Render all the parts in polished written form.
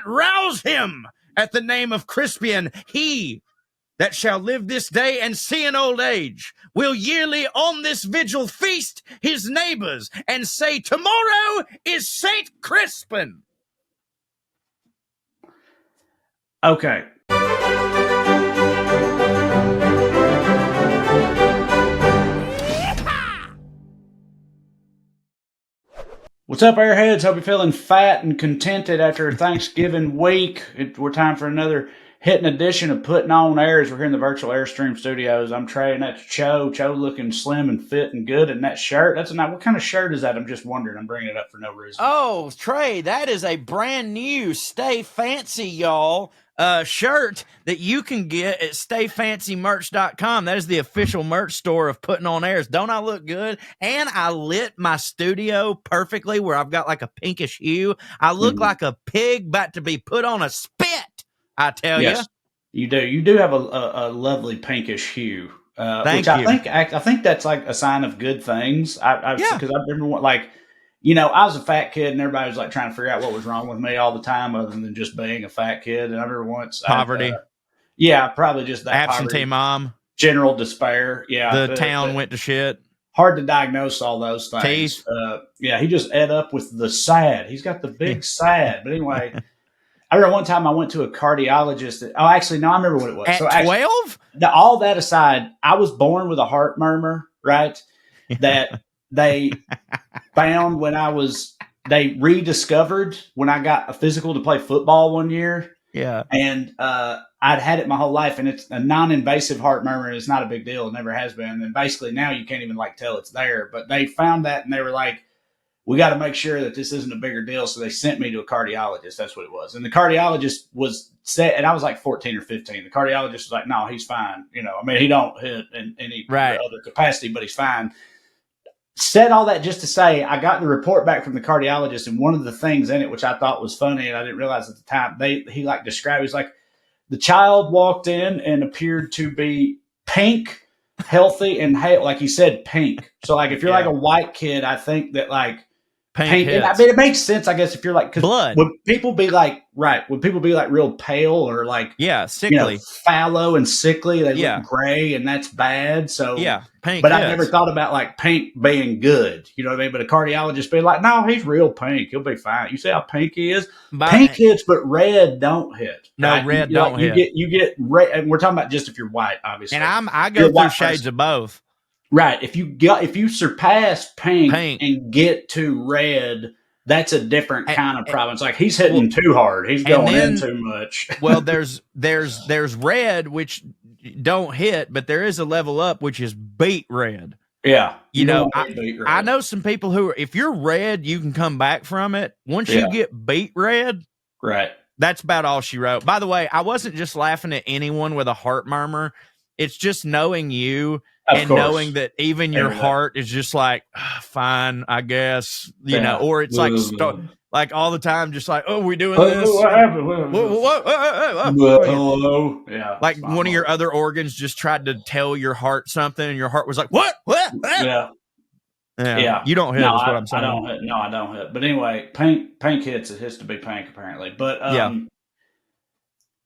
that rouse him at the name of Crispian, he that shall live this day and see an old age will yearly on this vigil feast his neighbors and say, tomorrow is Saint Crispin. Okay. What's up, Airheads? Hope you're feeling fat and contented after Thanksgiving week. We're time for another hitting edition of Putting On Airs. We're here in the virtual Airstream studios. I'm Trae, and that's Cho. Cho looking slim and fit and good. And that shirt, what kind of shirt is that? I'm just wondering. I'm bringing it up for no reason. Oh, Trae, that is a brand new Stay Fancy, y'all, shirt that you can get at stayfancymerch.com. That is the official merch store of Putting On Airs. Don't I look good? And I lit my studio perfectly where I've got like a pinkish hue. I look like a pig about to be put on a spit, I tell you. You do. You do have a lovely pinkish hue. Thank you. I think that's like a sign of good things. Because I remember I was a fat kid and everybody was like trying to figure out what was wrong with me all the time other than just being a fat kid. And I remember once poverty. Probably just that absentee poverty, mom, general despair. Yeah. The town went to shit. Hard to diagnose all those things. Teeth. He just ate up with the sad. He's got the big sad. But anyway, I remember one time I went to a cardiologist. I remember what it was. At 12? All that aside, I was born with a heart murmur, right? That they found they rediscovered when I got a physical to play football one year. Yeah. And I'd had it my whole life, and it's a non-invasive heart murmur. It's not a big deal. It never has been. And basically now you can't even tell it's there. But they found that and they were like, we got to make sure that this isn't a bigger deal. So they sent me to a cardiologist. That's what it was. And the cardiologist was set, and I was like 14 or 15. The cardiologist was like, no, he's fine. He don't hit in any other capacity, but he's fine. Said all that just to say, I got the report back from the cardiologist, and one of the things in it, which I thought was funny, and I didn't realize at the time, he described, he's like, the child walked in and appeared to be pink, healthy, and like he said, pink. So if you're like a white kid, I think that pink it makes sense, I guess, if you're cause blood. When people be real pale or sickly, fallow and sickly, they look gray, and that's bad. So pink. But I never thought about pink being good. You know what I mean? But a cardiologist be like, no, he's real pink. He'll be fine. You see how pink he is? Pink hits, but red don't hit. No, right? Red don't hit. You get red. And we're talking about just if you're white, obviously. And I go through shades of both. Right. If you surpass pink and get to red, that's a different kind of problem. It's like he's hitting too hard. He's going in too much. Well, there's red, which don't hit, but there is a level up, which is beet red. Yeah. I know some people who if you're red, you can come back from it. Once you get beet red, right. That's about all she wrote. By the way, I wasn't just laughing at anyone with a heart murmur. It's just knowing you. And knowing that even your heart is just fine, I guess, or it's like all the time, just we doing this? What happened? Hello. Yeah. Like one of your other organs just tried to tell your heart something, and your heart was like, what? Yeah. You don't hit, is what I'm saying. I don't hit. No, I don't hit. But anyway, pink hits. It hits to be pink, apparently. But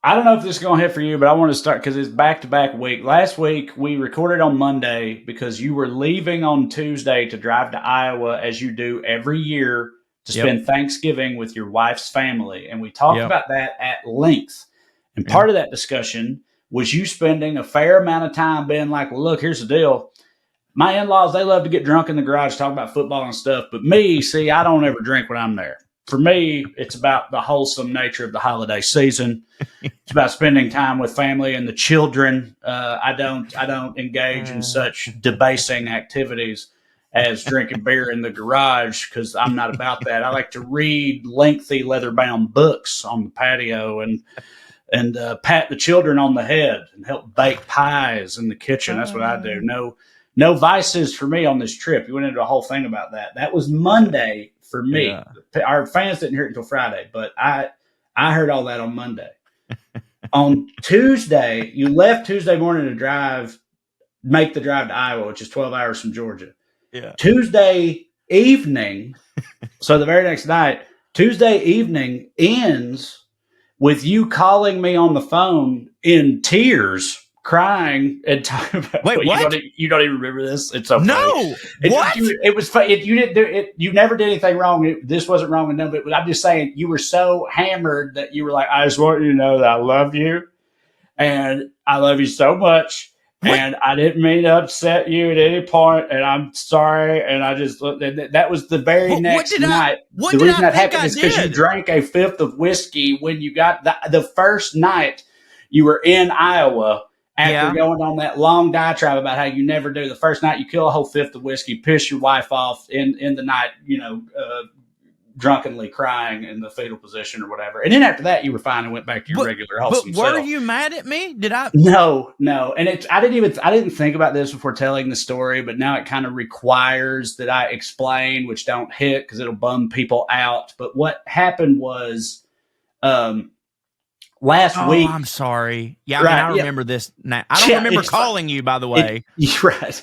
I don't know if this is going to hit for you, but I want to start because it's back-to-back week. Last week, we recorded on Monday because you were leaving on Tuesday to drive to Iowa, as you do every year, to spend Thanksgiving with your wife's family. And we talked about that at length. And part of that discussion was you spending a fair amount of time being like, well, look, here's the deal. My in-laws, they love to get drunk in the garage, talk about football and stuff. But me, see, I don't ever drink when I'm there. For me, it's about the wholesome nature of the holiday season. It's about spending time with family and the children. I don't engage in such debasing activities as drinking beer in the garage because I'm not about that. I like to read lengthy leather-bound books on the patio and pat the children on the head and help bake pies in the kitchen. That's what I do. No vices for me on this trip. You went into a whole thing about that. That was Monday. For me, our fans didn't hear it until Friday, but I heard all that on Monday. On Tuesday, you left Tuesday morning to make the drive to Iowa, which is 12 hours from Georgia. Yeah. Tuesday evening, so the very next night, Tuesday evening ends with you calling me on the phone in tears, crying, and talking about. Wait, what? You don't even remember this? It's so funny. No, what? It was funny. You didn't do it. You never did anything wrong. This wasn't wrong with none of it. I'm just saying you were so hammered that you were like, I just want you to know that I love you, and I love you so much. What? And I didn't mean to upset you at any point, and I'm sorry. And I just that was the very next night. The reason that happened is because you drank a fifth of whiskey when you got the first night you were in Iowa after going on that long diatribe about how you never do. The first night you kill a whole fifth of whiskey, piss your wife off in the night, drunkenly crying in the fetal position or whatever. And then after that, you were fine and went back to your regular wholesome self. But were you mad at me? Did I? No. And I didn't think about this before telling the story, but now it kind of requires that I explain, which don't hit because it'll bum people out. But what happened was, last week. I'm sorry. Yeah, I remember this now. I don't remember calling you, by the way. You're right.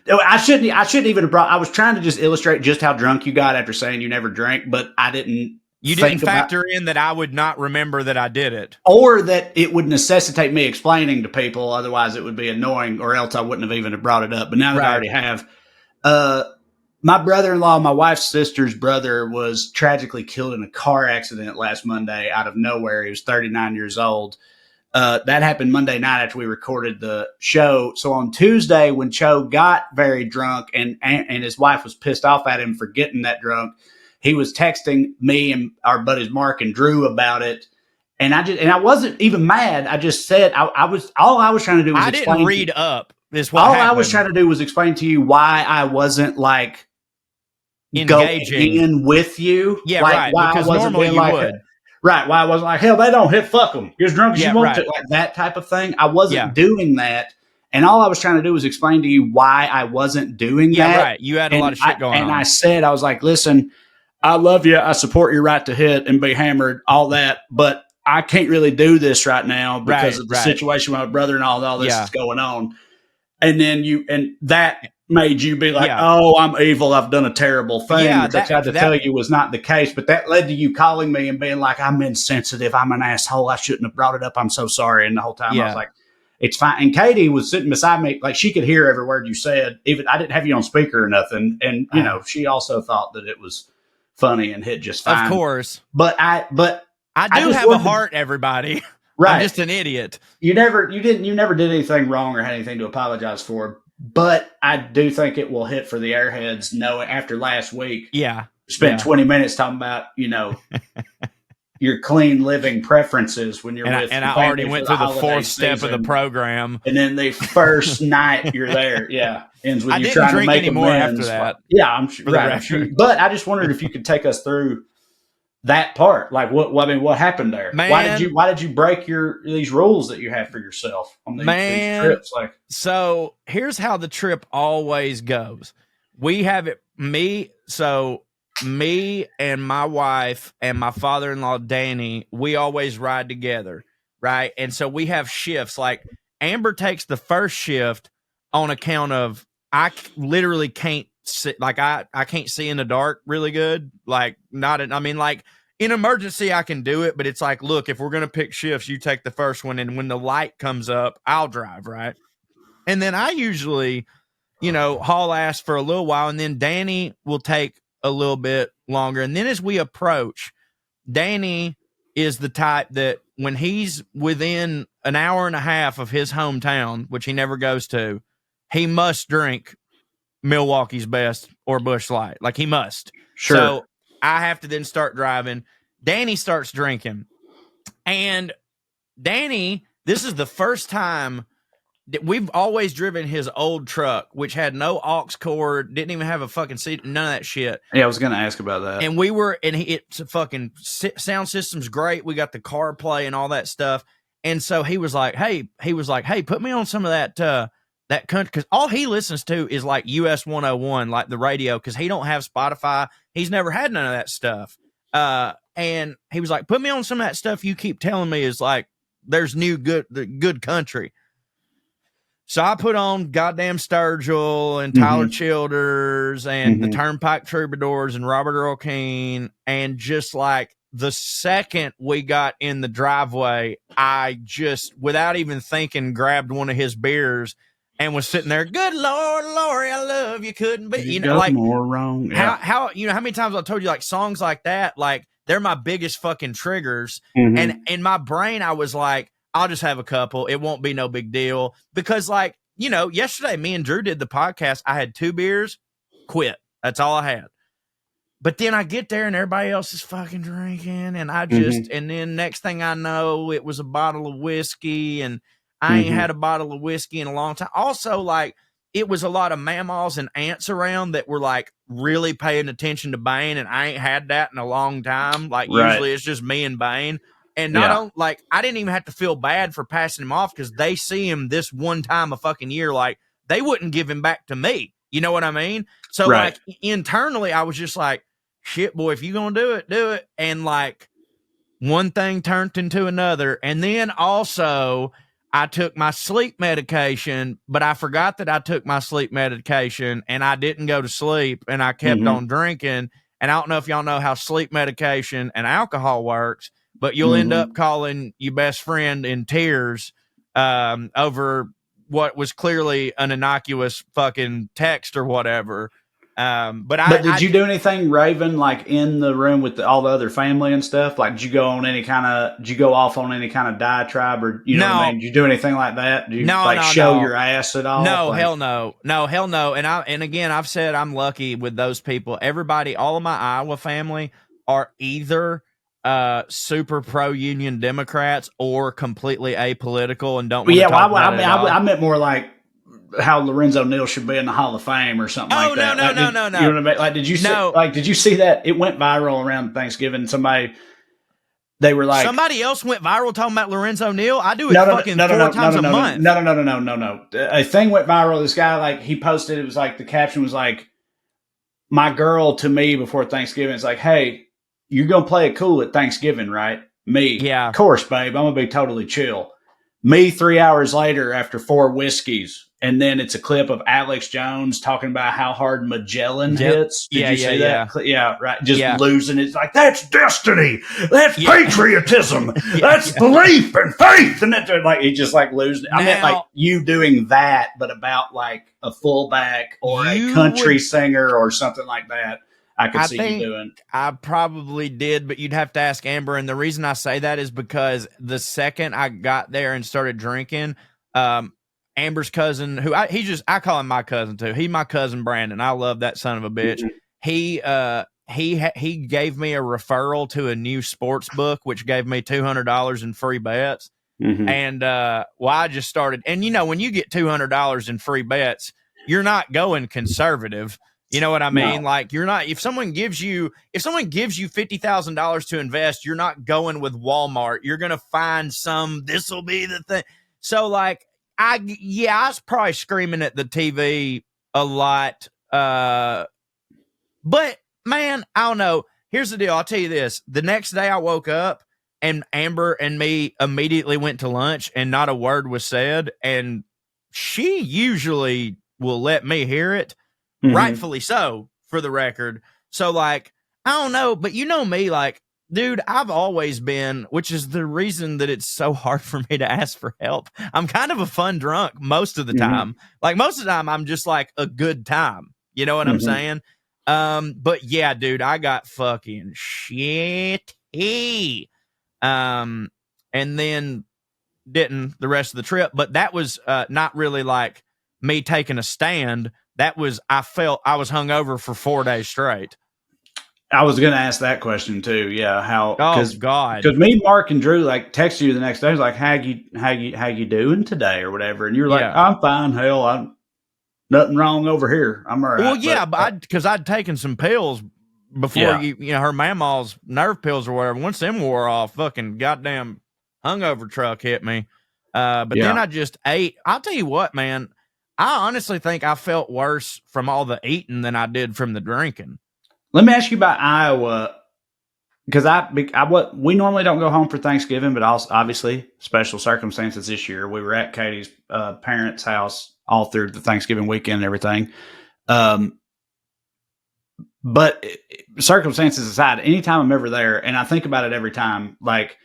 I shouldn't even have brought. I was trying to just illustrate just how drunk you got after saying you never drank, but I didn't. You didn't factor in that I would not remember that I did it, or that it would necessitate me explaining to people. Otherwise, it would be annoying, or else I wouldn't have even brought it up. But now that I already have, my brother-in-law, my wife's sister's brother, was tragically killed in a car accident last Monday out of nowhere. He was 39 years old. That happened Monday night after we recorded the show. So on Tuesday, when Cho got very drunk and his wife was pissed off at him for getting that drunk, he was texting me and our buddies Mark and Drew about it. And I wasn't even mad. I just said all I was trying to do was I explain. didn't read up. This what all happened. I was trying to do was explain to you why I wasn't like engaging in with you. Yeah, like, right. Why because I wasn't normally you like, would. Right. Why I wasn't like, hell, they don't hit, fuck them. You're as drunk as you want to. Like that type of thing. I wasn't doing that. And all I was trying to do was explain to you why I wasn't doing that. Yeah, right. You had a lot of shit going on. And I said, I was like, listen, I love you. I support your right to hit and be hammered, all that. But I can't really do this right now because of the situation with my brother and all this is going on. And then that made you be like, oh, I'm evil. I've done a terrible thing. Yeah, which I tried to tell you was not the case. But that led to you calling me and being like, I'm insensitive. I'm an asshole. I shouldn't have brought it up. I'm so sorry. And the whole time I was like, it's fine. And Katie was sitting beside me. Like she could hear every word you said. Even I didn't have you on speaker or nothing. And, she also thought that it was funny and hit just fine. Of course. But I do have a heart, everybody. Right. I'm just an idiot. You never did anything wrong or had anything to apologize for. But I do think it will hit for the Airheads. After last week, spent 20 minutes talking about your clean living preferences when you're with. And I already went through the fourth step of the program. And then the first night you're there, ends with you trying to make more after that. I'm sure. Right. But I just wondered if you could take us through that part. Like what happened there? Man, why did you break these rules that you have for yourself on these trips? So here's how the trip always goes. We have it me and my wife and my father-in-law Danny, we always ride together, right? And so we have shifts. Like Amber takes the first shift on account of I literally can't see, like I can't see in the dark really good. Like in emergency, I can do it, but it's like, look, if we're going to pick shifts, you take the first one. And when the light comes up, I'll drive. Right. And then I usually, haul ass for a little while. And then Danny will take a little bit longer. And then as we approach, Danny is the type that when he's within an hour and a half of his hometown, which he never goes to, he must drink Milwaukee's Best or Busch Light. Like he must. Sure. So I have to then start driving. Danny starts drinking. And Danny, this is the first time that we've always driven his old truck, which had no aux cord, didn't even have a fucking seat, none of that shit. Yeah, I was going to ask about that. And it's a fucking sound system's great. We got the CarPlay and all that stuff. And so he was like, hey, put me on some of that country, because all he listens to is like US 101, like the radio, because he don't have Spotify. He's never had none of that stuff. And he was like, put me on some of that stuff you keep telling me is like, there's good country. So I put on goddamn Sturgill and Tyler Childers and the Turnpike Troubadours and Robert Earl Keen, and just like the second we got in the driveway, I just, without even thinking, grabbed one of his beers and was sitting there. Good Lord, Lori, I love you. Couldn't be, you know, like more wrong. Yeah. How you know how many times I told you like songs like that, like they're my biggest fucking triggers. Mm-hmm. And in my brain, I was like, I'll just have a couple. It won't be no big deal because, like, you know, yesterday me and Drew did the podcast. I had 2 beers, quit. That's all I had. But then I get there and everybody else is fucking drinking, and I just, and then next thing I know, it was a bottle of whiskey, and I ain't had a bottle of whiskey in a long time. Also, like, it was a lot of mammas and aunts around that were like really paying attention to Bane, and I ain't had that in a long time. Like, usually it's just me and Bane. And not only, like, I didn't even have to feel bad for passing him off because they see him this one time a fucking year. Like, they wouldn't give him back to me. You know what I mean? So, like, internally, I was just like, shit, boy, if you're going to do it, do it. And, like, one thing turned into another. And then also, I took my sleep medication, but I forgot that I took my sleep medication and I didn't go to sleep and I kept on drinking. And I don't know if y'all know how sleep medication and alcohol works, but you'll end up calling your best friend in tears over what was clearly an innocuous fucking text or whatever. But did you do anything, Raven, like in the room with all the other family and stuff? Like, did you go off on any kind of diatribe, or you know what I mean? Did you do anything like that? Did you show your ass at all? No, hell no. And again, I've said I'm lucky with those people. Everybody, all of my Iowa family are either super pro-union Democrats or completely apolitical and don't want to talk about it at all. I meant more like how Lorenzo Neal should be in the Hall of Fame or something like that. No. You know what I mean? Like, did you see that? It went viral around Thanksgiving. They were like, somebody else went viral talking about Lorenzo Neal. I do it fucking 4 times a month. No. A thing went viral. This guy, like, he posted, it was like, the caption was like, my girl to me before Thanksgiving. It's like, hey, you're going to play it cool at Thanksgiving, right? Me. Yeah. Of course, babe. I'm going to be totally chill. Me 3 hours later after 4 whiskeys. And then it's a clip of Alex Jones talking about how hard Magellan hits. Did you see that? Yeah, right. Just losing. It's like, that's destiny. That's patriotism. That's belief and faith. And that's like, he just like losing. I meant like you doing that, but about like a fullback or a country singer or something like that. I could see you doing. I probably did, but you'd have to ask Amber. And the reason I say that is because the second I got there and started drinking, Amber's cousin, who I call him my cousin too. He's my cousin Brandon. I love that son of a bitch. He gave me a referral to a new sports book, which gave me $200 in free bets. And I just started. And you know, when you get $200 in free bets, you're not going conservative. You know what I mean? No. Like, you're not. If someone gives you $50,000 to invest, you're not going with Walmart. You're gonna find some. This will be the thing. So like. I was probably screaming at the TV a lot. But man, I don't know. Here's the deal. I'll tell you this. The next day I woke up and Amber and me immediately went to lunch and not a word was said. And she usually will let me hear it. Rightfully so, for the record. So like, I don't know, but you know me, like, dude, I've always been, which is the reason that it's so hard for me to ask for help. I'm kind of a fun drunk most of the time. Like, most of the time, I'm just like a good time. You know what I'm saying? But yeah, dude, I got fucking shitty. And then didn't the rest of the trip. But that was not really like me taking a stand. That was, I felt I was hungover for 4 days straight. I was going to ask that question too. Yeah, how? Oh God! Because me, Mark, and Drew like texted you the next day. Was like, how you doing today or whatever, and you're like, I'm fine. Hell, I'm nothing wrong over here. I'm all right. Well, yeah, but because I'd taken some pills before you know, her mama's nerve pills or whatever. Once them wore off, fucking goddamn hungover truck hit me. But then I just ate. I'll tell you what, man. I honestly think I felt worse from all the eating than I did from the drinking. Let me ask you about Iowa, because we normally don't go home for Thanksgiving, but also obviously special circumstances this year. We were at Katie's parents' house all through the Thanksgiving weekend and everything. But But circumstances aside, anytime I'm ever there, and I think about it every time, like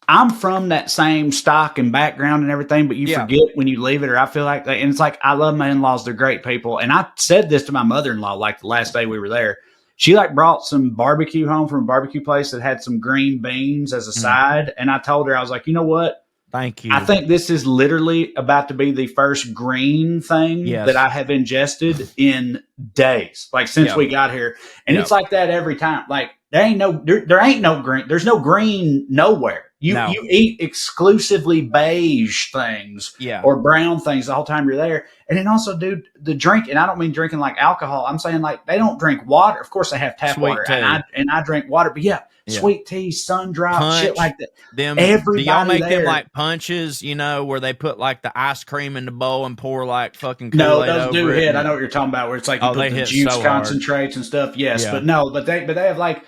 I'm from that same stock and background and everything, but you forget when you leave it, or I feel like, and it's like, I love my in-laws. They're great people. And I said this to my mother-in-law, like the last day we were there. She like brought some barbecue home from a barbecue place that had some green beans as a side. And I told her, I was like, you know what? Thank you. I think this is literally about to be the first green thing that I have ingested in days, like since we got here. And it's like that every time. Like there ain't no green. There's no green nowhere. You eat exclusively beige things or brown things the whole time you're there. And then also, dude, the drink, and I don't mean drinking like alcohol. I'm saying like they don't drink water. Of course they have tap water, and I drink water. But sweet tea, sun drop, shit like that. Everybody do y'all make there, them like punches, where they put like the ice cream in the bowl and pour like fucking no, Kool-Aid those do over hit. it? I know what you're talking about, where it's like you put the juice so concentrates and stuff. Yes, but no, but they have like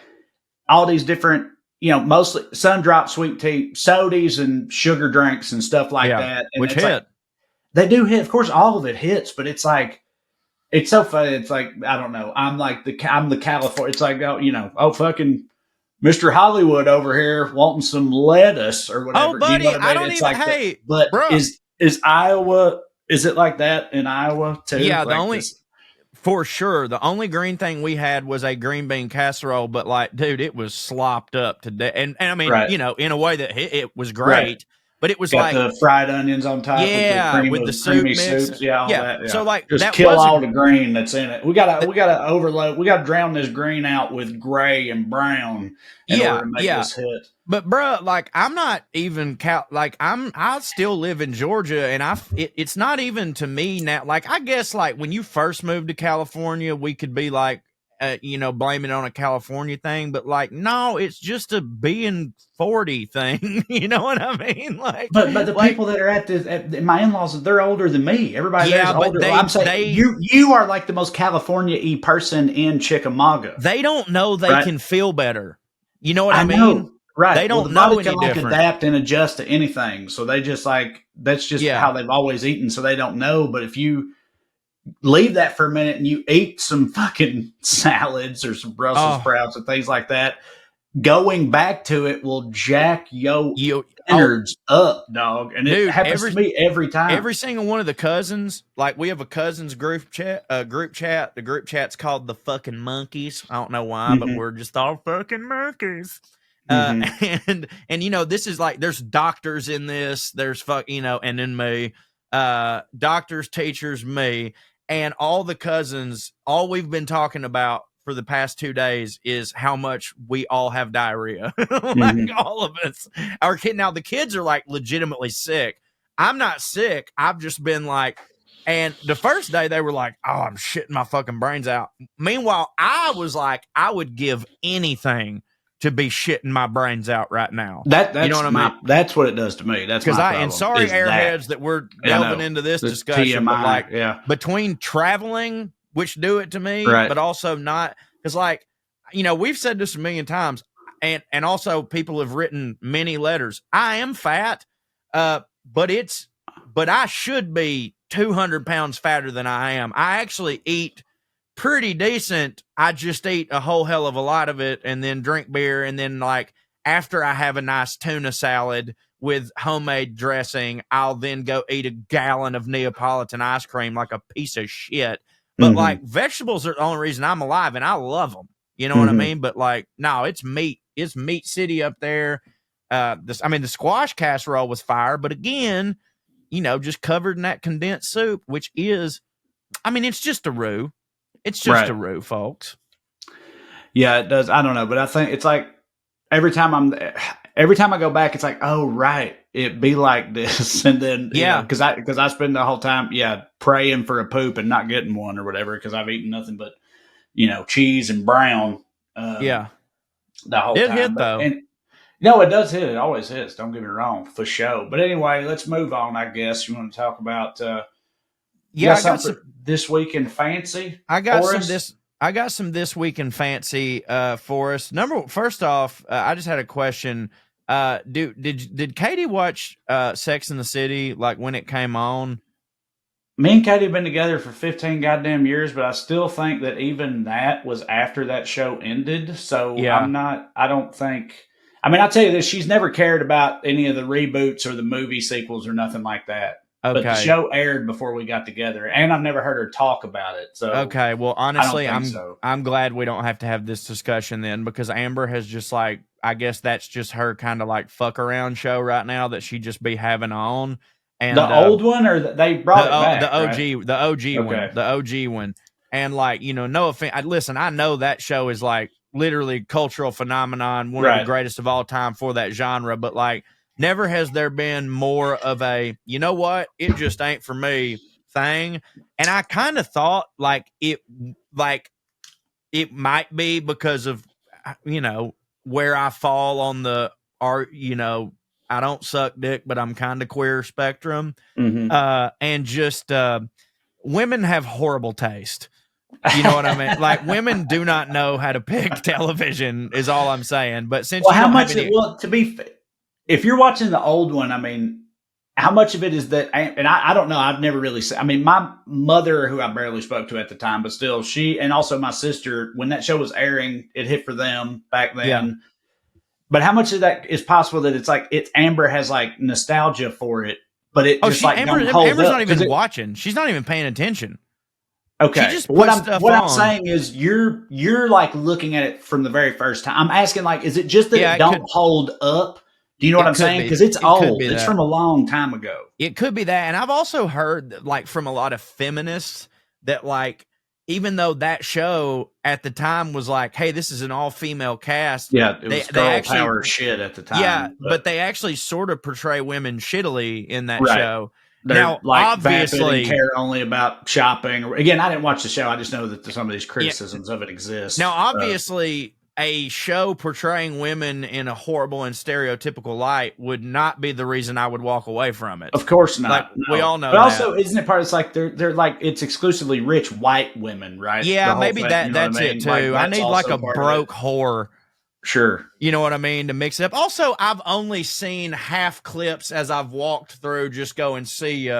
all these different, mostly sun drop, sweet tea, sodas, and sugar drinks and stuff like that. And which hit. Like, they do hit. Of course, all of it hits, but it's like, it's so funny. It's like, I don't know. I'm the California. It's like, fucking Mr. Hollywood over here wanting some lettuce or whatever. Oh, buddy, you know what I mean? don't it's even. Like hey, but bro. Is Iowa? Is it like that in Iowa too? Yeah, like for sure. The only green thing we had was a green bean casserole, but like, dude, it was slopped up today. And I mean, in a way that it was great. Right. But it was got the fried onions on top with the creamy soups. Yeah, all that. Yeah. So like just that kill all the green that's in it. We gotta overload. We gotta drown this green out with gray and brown in order to make this hit. But bro, like I'm not even I still live in Georgia, and it's not even to me now. Like I guess like when you first moved to California, we could be like, blame it on a California thing, but like, no, it's just a being 40 thing. You know what I mean? Like, but the people that are at my in-laws, they're older than me. Everybody there's older. I'm saying you are like the most California-y person in Chickamauga. They don't know they can feel better. You know what I mean? Know. Right. They don't know any can different. Adapt and adjust to anything. So they just like, that's just how they've always eaten. So they don't know. But if you leave that for a minute and you eat some fucking salads or some Brussels sprouts and things like that, going back to it will jack your innards up, dog. And it happens to me every time. Every single one of the cousins, like we have a cousins group chat. The group chat's called the fucking monkeys. I don't know why, but we're just all fucking monkeys. And this is like, there's doctors in this, there's and then me, doctors, teachers, me, and all the cousins. All we've been talking about for the past 2 days is how much we all have diarrhea. Like all of us. Now the kids are like legitimately sick. I'm not sick. I've just been like, and the first day they were like, oh, I'm shitting my fucking brains out. Meanwhile, I was like, I would give anything to be shitting my brains out right now. That's you know what I mean? That's what it does to me. That's my problem. And sorry, Airheads, that we're delving into this discussion, TMI, but like between traveling, which do it to me, but also not, because like, we've said this a million times, and also people have written many letters. I am fat, but I should be 200 pounds fatter than I am. I actually eat pretty decent. I just eat a whole hell of a lot of it and then drink beer. And then like after I have a nice tuna salad with homemade dressing, I'll then go eat a gallon of Neapolitan ice cream like a piece of shit. But like vegetables are the only reason I'm alive, and I love them. You know what I mean? But like, no, it's meat. It's meat city up there. The squash casserole was fire, but again, just covered in that condensed soup, which is, it's just a roux. It's just a roux, folks. Yeah, it does. I don't know, but I think it's like every time I go back, it's like, oh right, it be like this, and then because I spend the whole time praying for a poop and not getting one or whatever, because I've eaten nothing but cheese and brown. The whole time. It hit though. And, no, it does hit. It always hits. Don't get me wrong, for sure. But anyway, let's move on. I guess you want to talk about. I got some this week in fancy. I got some this week in fancy for us. First off, I just had a question. Did Katie watch Sex and the City like when it came on? me and Katie have been together for 15 goddamn years, but I still think that even that was after that show ended. So I don't think, I mean, I'll tell you this, she's never cared about any of the reboots or the movie sequels or nothing like that. Okay. But the show aired before we got together, and I've never heard her talk about it. So okay, well, honestly, I'm glad we don't have to have this discussion then, because Amber has just like, I guess that's just her kind of like fuck around show right now that she just be having on. And the old one, or they brought it back? The OG, right? the OG okay. one, the OG one. And like, you know, no offense. Listen, I know that show is like literally cultural phenomenon, one of the greatest of all time for that genre. But like, never has there been more of a, you know what, it just ain't for me thing. And I kind of thought like it might be because of, you know, where I fall on the art, you know, I don't suck dick, but I'm kind of queer spectrum. Mm-hmm. And just women have horrible taste. You know what I mean? Like, women do not know how to pick television is all I'm saying. But since well, how much? To be, if you're watching the old one, I mean, how much of it is that? And I don't know. I've never really seen. I mean, my mother, who I barely spoke to at the time, but still, she and also my sister, when that show was airing, it hit for them back then. Yeah. But how much of that is possible that it's like Amber has like nostalgia for it, but it just like Amber's not even watching. She's not even paying attention. Okay. She just what I'm saying is you're like looking at it from the very first time. I'm asking like, is it just that it don't hold up? Do you know what I'm saying? Because it's old. It's from a long time ago. It could be that. And I've also heard like from a lot of feminists that like, even though that show at the time was like, hey, this is an all-female cast. Yeah, it was girl power shit at the time. Yeah, but they actually sort of portray women shittily in that show. They're now, like obviously, care only about shopping. Again, I didn't watch the show. I just know that some of these criticisms of it exist. Now, obviously, a show portraying women in a horrible and stereotypical light would not be the reason I would walk away from it. Of course not. Like, no. We all know. But also, isn't it part? It's like they're like it's exclusively rich white women, right? Yeah, maybe that's it too. Like, I need like a broke whore. Sure. You know what I mean? To mix it up. Also, I've only seen half clips as I've walked through. Just go and see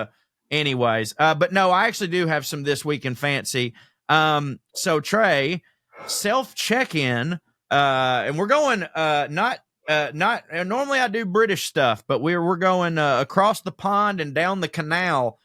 anyways. But no, I actually do have some This Week in Fancy. So Trae, self-check-in, and we're going not normally I do British stuff, but we're going across the pond and down the canal.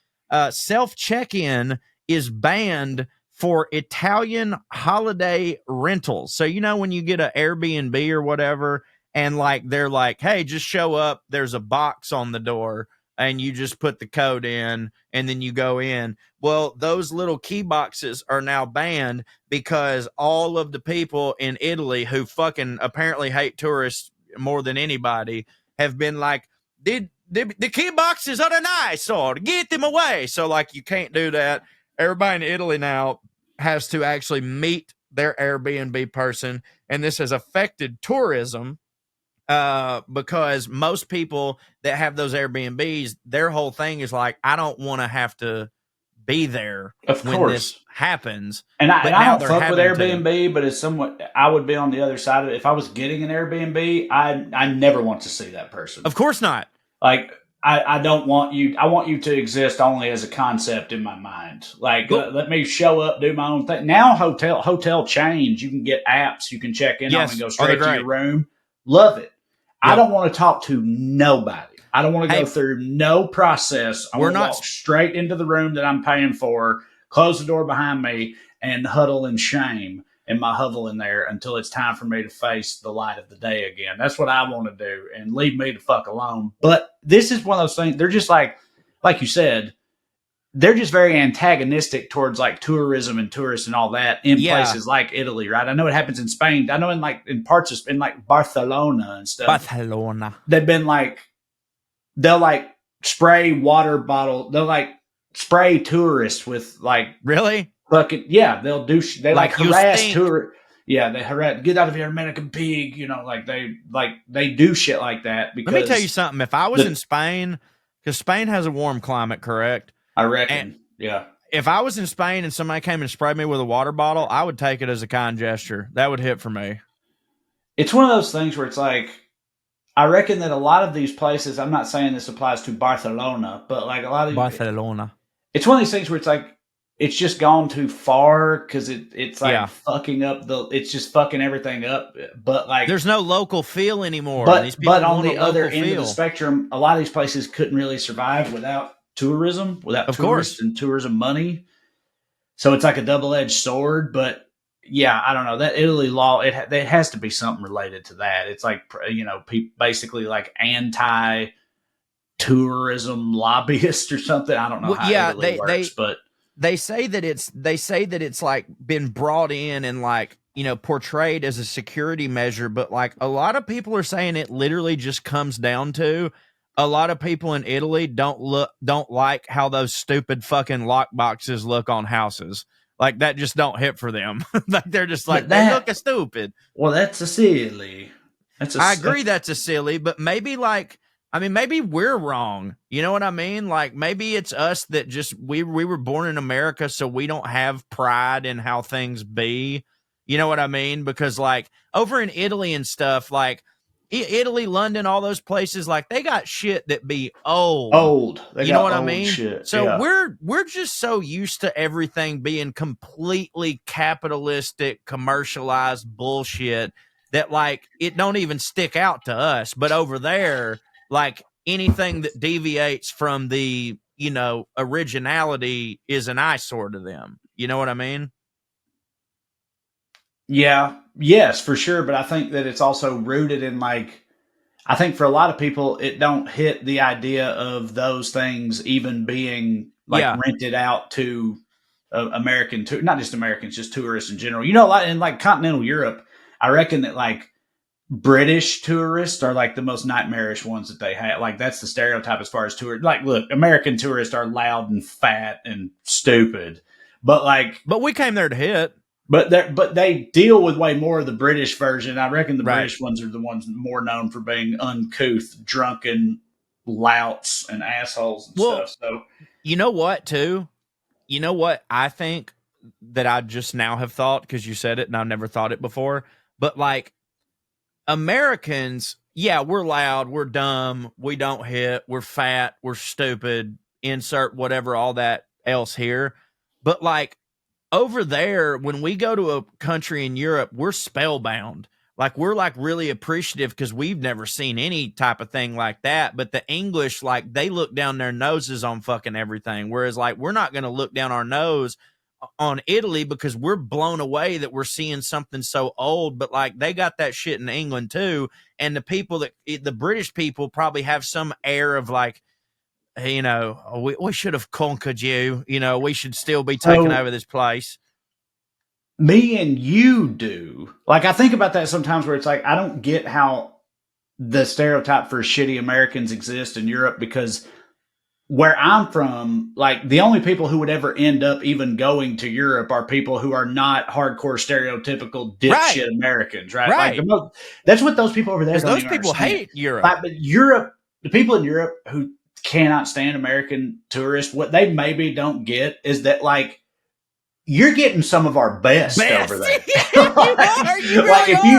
Self-check-in is banned for Italian holiday rentals. So, you know, when you get an Airbnb or whatever, and like they're like, hey, just show up, there's a box on the door, and you just put the code in, and then you go in. Well, those little key boxes are now banned because all of the people in Italy who fucking apparently hate tourists more than anybody have been like, the key boxes are nice, or get them away. So, like, you can't do that. Everybody in Italy now has to actually meet their Airbnb person, and this has affected tourism because most people that have those Airbnbs, their whole thing is like, I don't want to have to be there when this happens. And I don't fuck with Airbnb, but it's somewhat, I would be on the other side of it. If I was getting an Airbnb, I never want to see that person. Of course not. Like, I don't want you. I want you to exist only as a concept in my mind. Like, let me show up, do my own thing. Now, hotel chains, you can get apps you can check in on and go straight to your room. Love it. Yep. I don't want to talk to nobody. I don't want to go through no process. I want to walk straight into the room that I'm paying for, close the door behind me, and huddle in shame in my hovel in there until it's time for me to face the light of the day again. That's what I want to do, and leave me the fuck alone. But this is one of those things. They're just like you said, they're just very antagonistic towards like tourism and tourists and all that in places like Italy, right? I know it happens in Spain. I know in parts of Spain, like Barcelona and stuff. Barcelona. They've been like, they'll like spray water bottle. They'll like spray tourists with like, really? Fucking yeah, they'll do. They like harass tourists. Yeah, they harass. Get out of here, American pig. You know, like they do shit like that. Because let me tell you something. If I was in Spain, because Spain has a warm climate, correct? I reckon. Yeah. If I was in Spain and somebody came and sprayed me with a water bottle, I would take it as a kind gesture. That would hit for me. It's one of those things where it's like, I reckon that a lot of these places. I'm not saying this applies to Barcelona, but like a lot of Barcelona. it's one of these things where it's like, it's just gone too far because it's like fucking up it's just fucking everything up. But like, there's no local feel anymore. But These people on want the a other local end feel. of the spectrum, a lot of these places couldn't really survive without tourism, without tourists and tourism money. So it's like a double-edged sword. But yeah, I don't know, that Italy law, it has to be something related to that. It's like, basically like anti-tourism lobbyists or something. I don't know how Italy works, but they say that it's like been brought in and like, portrayed as a security measure, but like a lot of people are saying it literally just comes down to a lot of people in Italy don't like how those stupid fucking lock boxes look on houses. Like that just don't hit for them. Like they're just like, they look stupid. Well, that's a silly. I agree that's a silly, but maybe maybe we're wrong. You know what I mean? Like maybe it's us that just we were born in America, so we don't have pride in how things be. You know what I mean? Because like over in Italy and stuff, like Italy, London, all those places, like they got shit that be old. They you know what I mean? Shit. So yeah. we're just so used to everything being completely capitalistic, commercialized bullshit that like it don't even stick out to us. But over there, like anything that deviates from the originality is an eyesore to them. You know what I mean? Yeah, yes, for sure. But I think that it's also rooted in like, I think for a lot of people, it don't hit the idea of those things even being like rented out to American, not just Americans, just tourists in general. A lot in like continental Europe, I reckon that like British tourists are like the most nightmarish ones that they have. Like that's the stereotype as far as tourists. Like, look, American tourists are loud and fat and stupid, but we came there to hit. But they deal with way more of the British version. I reckon the British ones are the ones more known for being uncouth, drunken louts and assholes and stuff. So you know what, too? You know what I think that I just now have thought, because you said it and I've never thought it before. But like Americans, yeah, we're loud, we're dumb, we don't hit, we're fat, we're stupid, insert whatever, all that else here. But like over there, when we go to a country in Europe, we're spellbound. Like we're like really appreciative because we've never seen any type of thing like that. But the English, like they look down their noses on fucking everything. Whereas like we're not going to look down our nose on Italy because we're blown away that we're seeing something so old. But like they got that shit in England too. And the British people probably have some air of like, hey, we should have conquered you. We should still be taking over this place. Me and you do. Like, I think about that sometimes where it's like, I don't get how the stereotype for shitty Americans exists in Europe, because where I'm from, like the only people who would ever end up even going to Europe are people who are not hardcore stereotypical dipshit Americans, right? Like that's what those people over there don't even people understand. hate Europe. Like, but the people in Europe who cannot stand American tourists, what they maybe don't get is that like you're getting some of our best. Over there.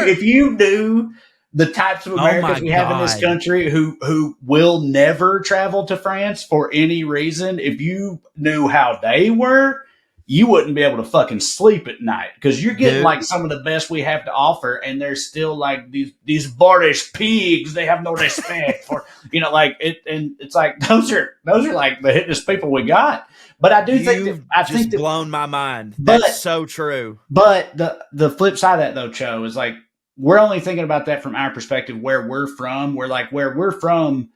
If you knew the types of Americans we have in this country who will never travel to France for any reason, if you knew how they were, you wouldn't be able to fucking sleep at night, because you're getting like some of the best we have to offer, and they're still like these British pigs. They have no respect for like it, and it's like those are like the hittest people we got. But I do think that blown my mind. That's so true. But the flip side of that though, Cho, is like we're only thinking about that from our perspective where we're from. Where we're from,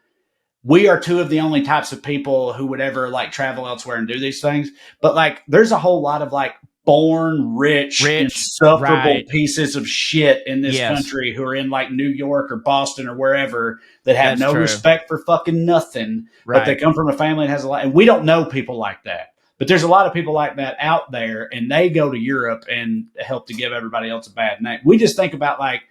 we are two of the only types of people who would ever like travel elsewhere and do these things. But like there's a whole lot of like born rich insufferable pieces of shit in this country who are in like New York or Boston or wherever that have no respect for fucking nothing. But they come from a family that has a lot, and we don't know people like that. But there's a lot of people like that out there, and they go to Europe and help to give everybody else a bad name. We just think about like,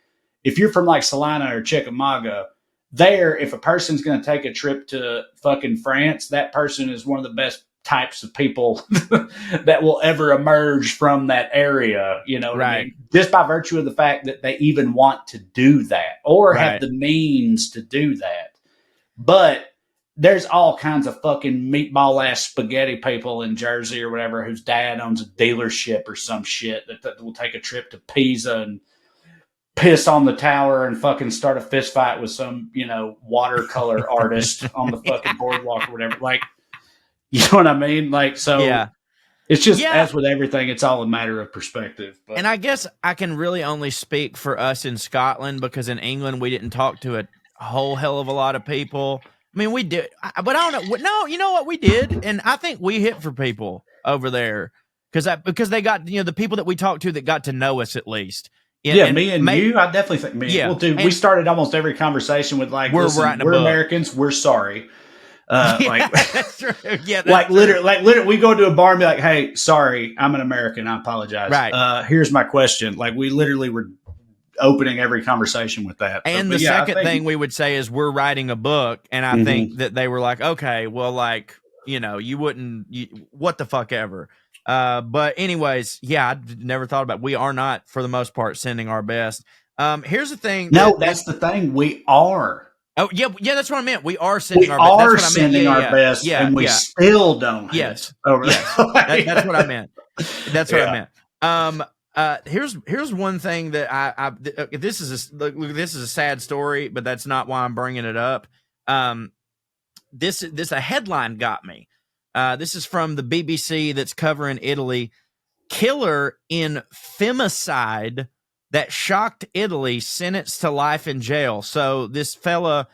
if you're from like Salina or Chickamauga, there, if a person's going to take a trip to fucking France, that person is one of the best types of people that will ever emerge from that area, what I mean? Just by virtue of the fact that they even want to do that or have the means to do that. But there's all kinds of fucking meatball ass spaghetti people in Jersey or whatever whose dad owns a dealership or some shit that will take a trip to Pisa and piss on the tower and fucking start a fist fight with some, watercolor artist on the fucking boardwalk or whatever. Like, you know what I mean? Like, so it's just, as with everything, it's all a matter of perspective. But. And I guess I can really only speak for us in Scotland, because in England we didn't talk to a whole hell of a lot of people. I mean, we did, but I don't know. No, you know what, we did, and I think we hit for people over there because they got, the people that we talked to that got to know us at least. Me and you, I definitely think me. Yeah, well, dude, we started almost every conversation with like, we're Americans, we're sorry. That's true. Yeah, that's literally, we go to a bar and be like, "Hey, sorry, I'm an American. I apologize. Right. Here's my question." Like, we literally were opening every conversation with that. And the second thing we would say is we're writing a book, and I think that they were like, "Okay, well, like, you wouldn't, what the fuck ever." But anyways, I never thought about it. We are not, for the most part, sending our best. Here's the thing. That's the thing. We are. Oh yeah, that's what I meant. We are sending our best. Our best, and we still don't. Yes, that's what I meant. That's what I meant. Here's one thing that this is a sad story, but that's not why I'm bringing it up. This a headline got me. This is from the BBC that's covering Italy. Killer in femicide that shocked Italy, sentenced to life in jail. So this fella,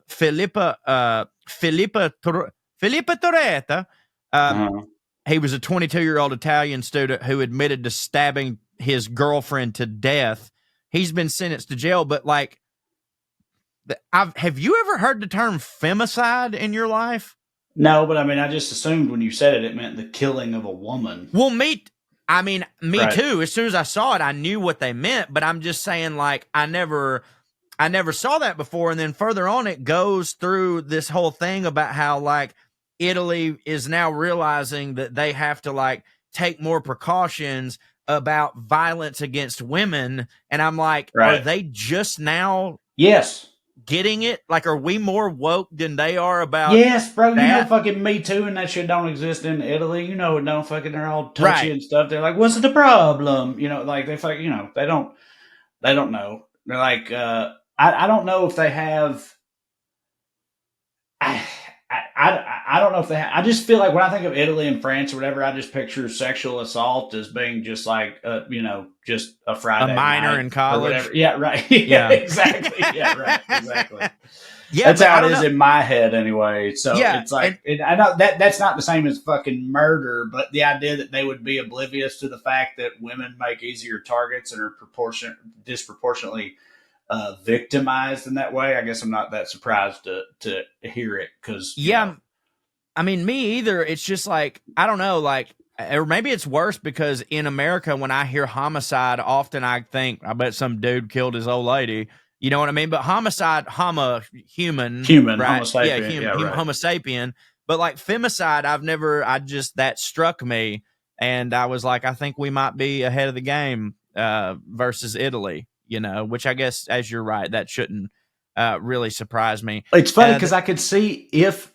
Filippo Torretta, he was a 22-year-old Italian student who admitted to stabbing his girlfriend to death. He's been sentenced to jail, but like, have you ever heard the term femicide in your life? No, but I mean, I just assumed when you said it meant the killing of a woman. Well, me too. As soon as I saw it, I knew what they meant, but I'm just saying, like, I never saw that before. And then further on, it goes through this whole thing about how, like, Italy is now realizing that they have to, like, take more precautions about violence against women. And I'm like, are they just now getting it? Like, are we more woke than they are about? Yes, bro. That? Fucking Me Too and that shit don't exist in Italy. It don't fucking, they're all touchy and stuff. They're like, what's the problem? Like they fucking, they don't know. They're like, I don't know if they have. I don't know if they have. I just feel like when I think of Italy and France or whatever, I just picture sexual assault as being just like, just a Friday, a minor in college. Or whatever. Yeah, right. Yeah, exactly. Yeah, right. Exactly. Yeah, that's how it is in my head anyway. So it's like, I know that's not the same as fucking murder, but the idea that they would be oblivious to the fact that women make easier targets and are disproportionately victimized in that way. I guess I'm not that surprised to hear it because I mean, me either. It's just like, I don't know, like, or maybe it's worse because in America, when I hear homicide, often I think, I bet some dude killed his old lady. You know what I mean? But homicide, human, right? Homo sapien, Homo sapien. But like femicide, that struck me, and I was like, I think we might be ahead of the game versus Italy. Which I guess, as you're right, that shouldn't really surprise me. It's funny because I could see if.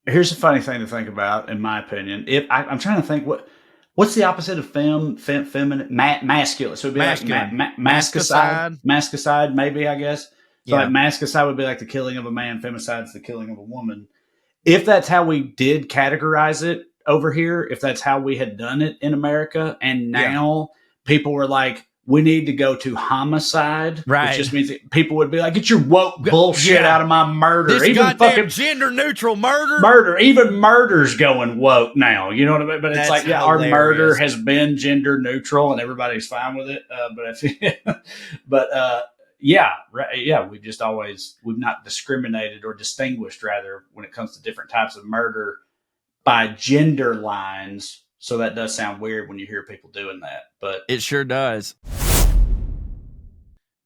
Here's a funny thing to think about, in my opinion. If I'm trying to think what's the opposite of feminine, masculine. So it'd be masculine. Like masticide, maybe, I guess. So like masticide would be like the killing of a man. Femicide is the killing of a woman. If that's how we did categorize it over here, if that's how we had done it in America, and now people were like, we need to go to homicide, right? Which just means that people would be like, "Get your woke bullshit out of my murder." This even fucking gender neutral murder. Even murder's going woke now. You know what I mean? But it's like, our murder has been gender neutral, and everybody's fine with it. We've not discriminated or distinguished, rather, when it comes to different types of murder by gender lines. So that does sound weird when you hear people doing that, but it sure does. Have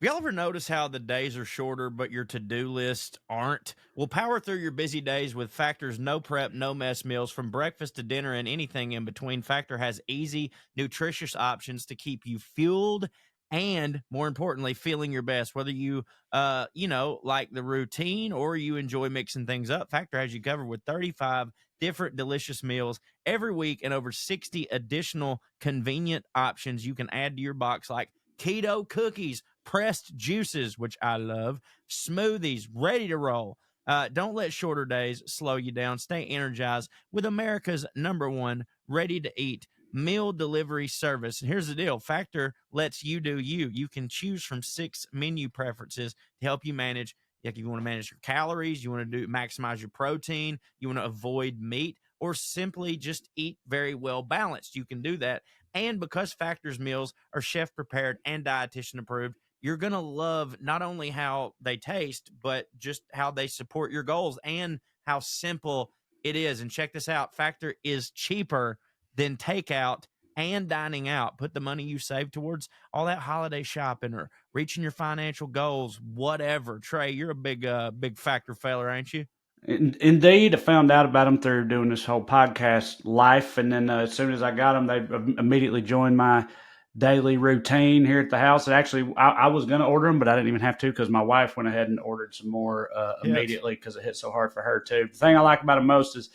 y'all ever noticed how the days are shorter, but your to-do list aren't? Well, power through your busy days with Factor's no prep, no mess meals from breakfast to dinner and anything in between. Factor has easy, nutritious options to keep you fueled and more importantly, feeling your best. Whether you, like the routine or you enjoy mixing things up, Factor has you covered with 35 different delicious meals every week and over 60 additional convenient options you can add to your box, like keto cookies, pressed juices, which I love, smoothies, ready to roll. Don't let shorter days slow you down. Stay energized with America's #1 ready to eat meal delivery service. And here's the deal: Factor lets you do you. You can choose from 6 menu preferences to help you manage. Like, you want to manage your calories, you want to maximize your protein, you want to avoid meat, or simply just eat very well balanced. You can do that. And because Factor's meals are chef prepared and dietitian approved, you're going to love not only how they taste, but just how they support your goals and how simple it is. And check this out: Factor is cheaper than takeout and dining out. Put the money you save towards all that holiday shopping or reaching your financial goals, whatever. Trae, you're a big Factor feller, ain't you? Indeed, I found out about them through doing this whole podcast life, and then as soon as I got them, they immediately joined my daily routine here at the house. And actually, I was going to order them, but I didn't even have to because my wife went ahead and ordered some more immediately because it hit so hard for her too. The thing I like about them most is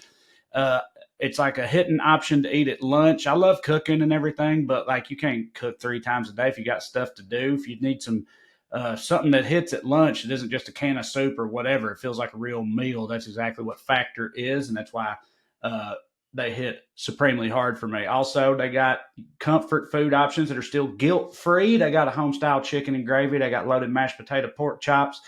uh, it's like a hidden option to eat at lunch. I love cooking and everything, but like, you can't cook 3 times a day if you got stuff to do. If you need some something that hits at lunch, it isn't just a can of soup or whatever. It feels like a real meal. That's exactly what Factor is, and that's why they hit supremely hard for me. Also, they got comfort food options that are still guilt-free. They got a home-style chicken and gravy. They got loaded mashed potato pork chops.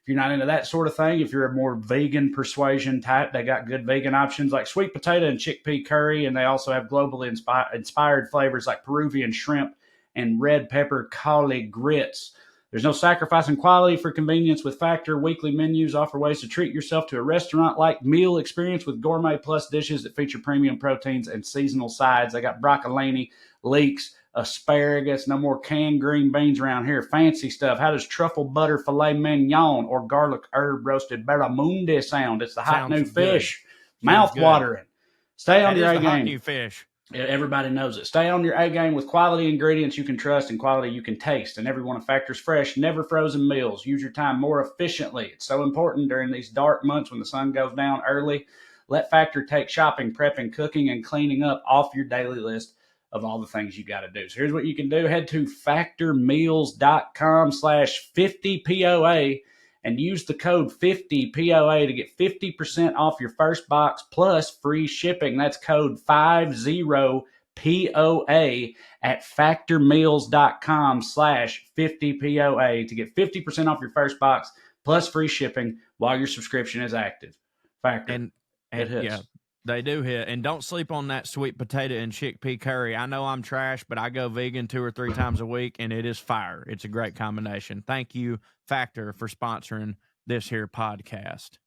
If you're not into that sort of thing, if you're a more vegan persuasion type, they got good vegan options like sweet potato and chickpea curry, and they also have globally inspired flavors like Peruvian shrimp and red pepper cauli grits. There's no sacrificing quality for convenience with Factor. Weekly menus offer ways to treat yourself to a restaurant-like meal experience with gourmet plus dishes that feature premium proteins and seasonal sides. They got broccolini, leeks, asparagus, no more canned green beans around here. Fancy stuff. How does truffle butter filet mignon or garlic herb roasted barramundi sound? It's the hot Sounds new good. fish. Sounds Mouth good. watering. Stay on That your is A the hot game. new fish. Everybody knows it. Stay on your A game with quality ingredients you can trust and quality you can taste. And every one of Factor's fresh, never frozen meals. Use your time more efficiently. It's so important during these dark months when the sun goes down early. Let Factor take shopping, prepping, cooking, and cleaning up off your daily list of all the things you got to do. So here's what you can do. Head to factormeals.com/50POA and use the code 50POA to get 50% off your first box plus free shipping. That's code 50POA at factormeals.com/50POA to get 50% off your first box plus free shipping while your subscription is active. Factor. And it hits. yeah, they do hit. And don't sleep on that sweet potato and chickpea curry. I know I'm trash, but I go vegan 2 or 3 times a week, and it is fire. It's a great combination. Thank you, Factor, for sponsoring this here podcast.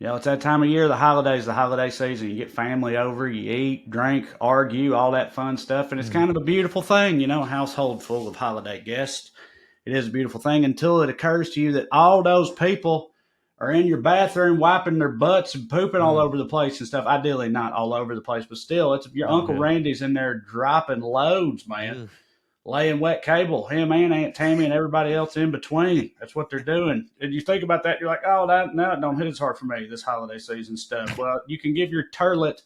It's that time of year, the holidays, the holiday season. You get family over, you eat, drink, argue, all that fun stuff. And it's kind of a beautiful thing, a household full of holiday guests. It is a beautiful thing until it occurs to you that all those people are in your bathroom wiping their butts and pooping all over the place and stuff. Ideally, not all over the place, but still, it's your Uncle Randy's in there dropping loads, man. Laying wet cable, him and Aunt Tammy and everybody else in between. That's what they're doing. And you think about that, you're like, oh, it don't hit as hard for me, this holiday season stuff. Well, you can give your turlet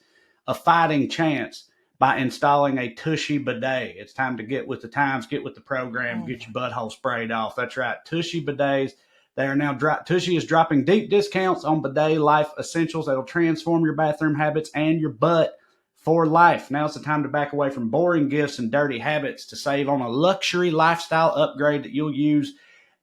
a fighting chance by installing a Tushy bidet. It's time to get with the times, get with the program, get your butthole sprayed off. That's right. Tushy bidets. They are now Tushy is dropping deep discounts on bidet life essentials that'll transform your bathroom habits and your butt for life. Now it's the time to back away from boring gifts and dirty habits to save on a luxury lifestyle upgrade that you'll use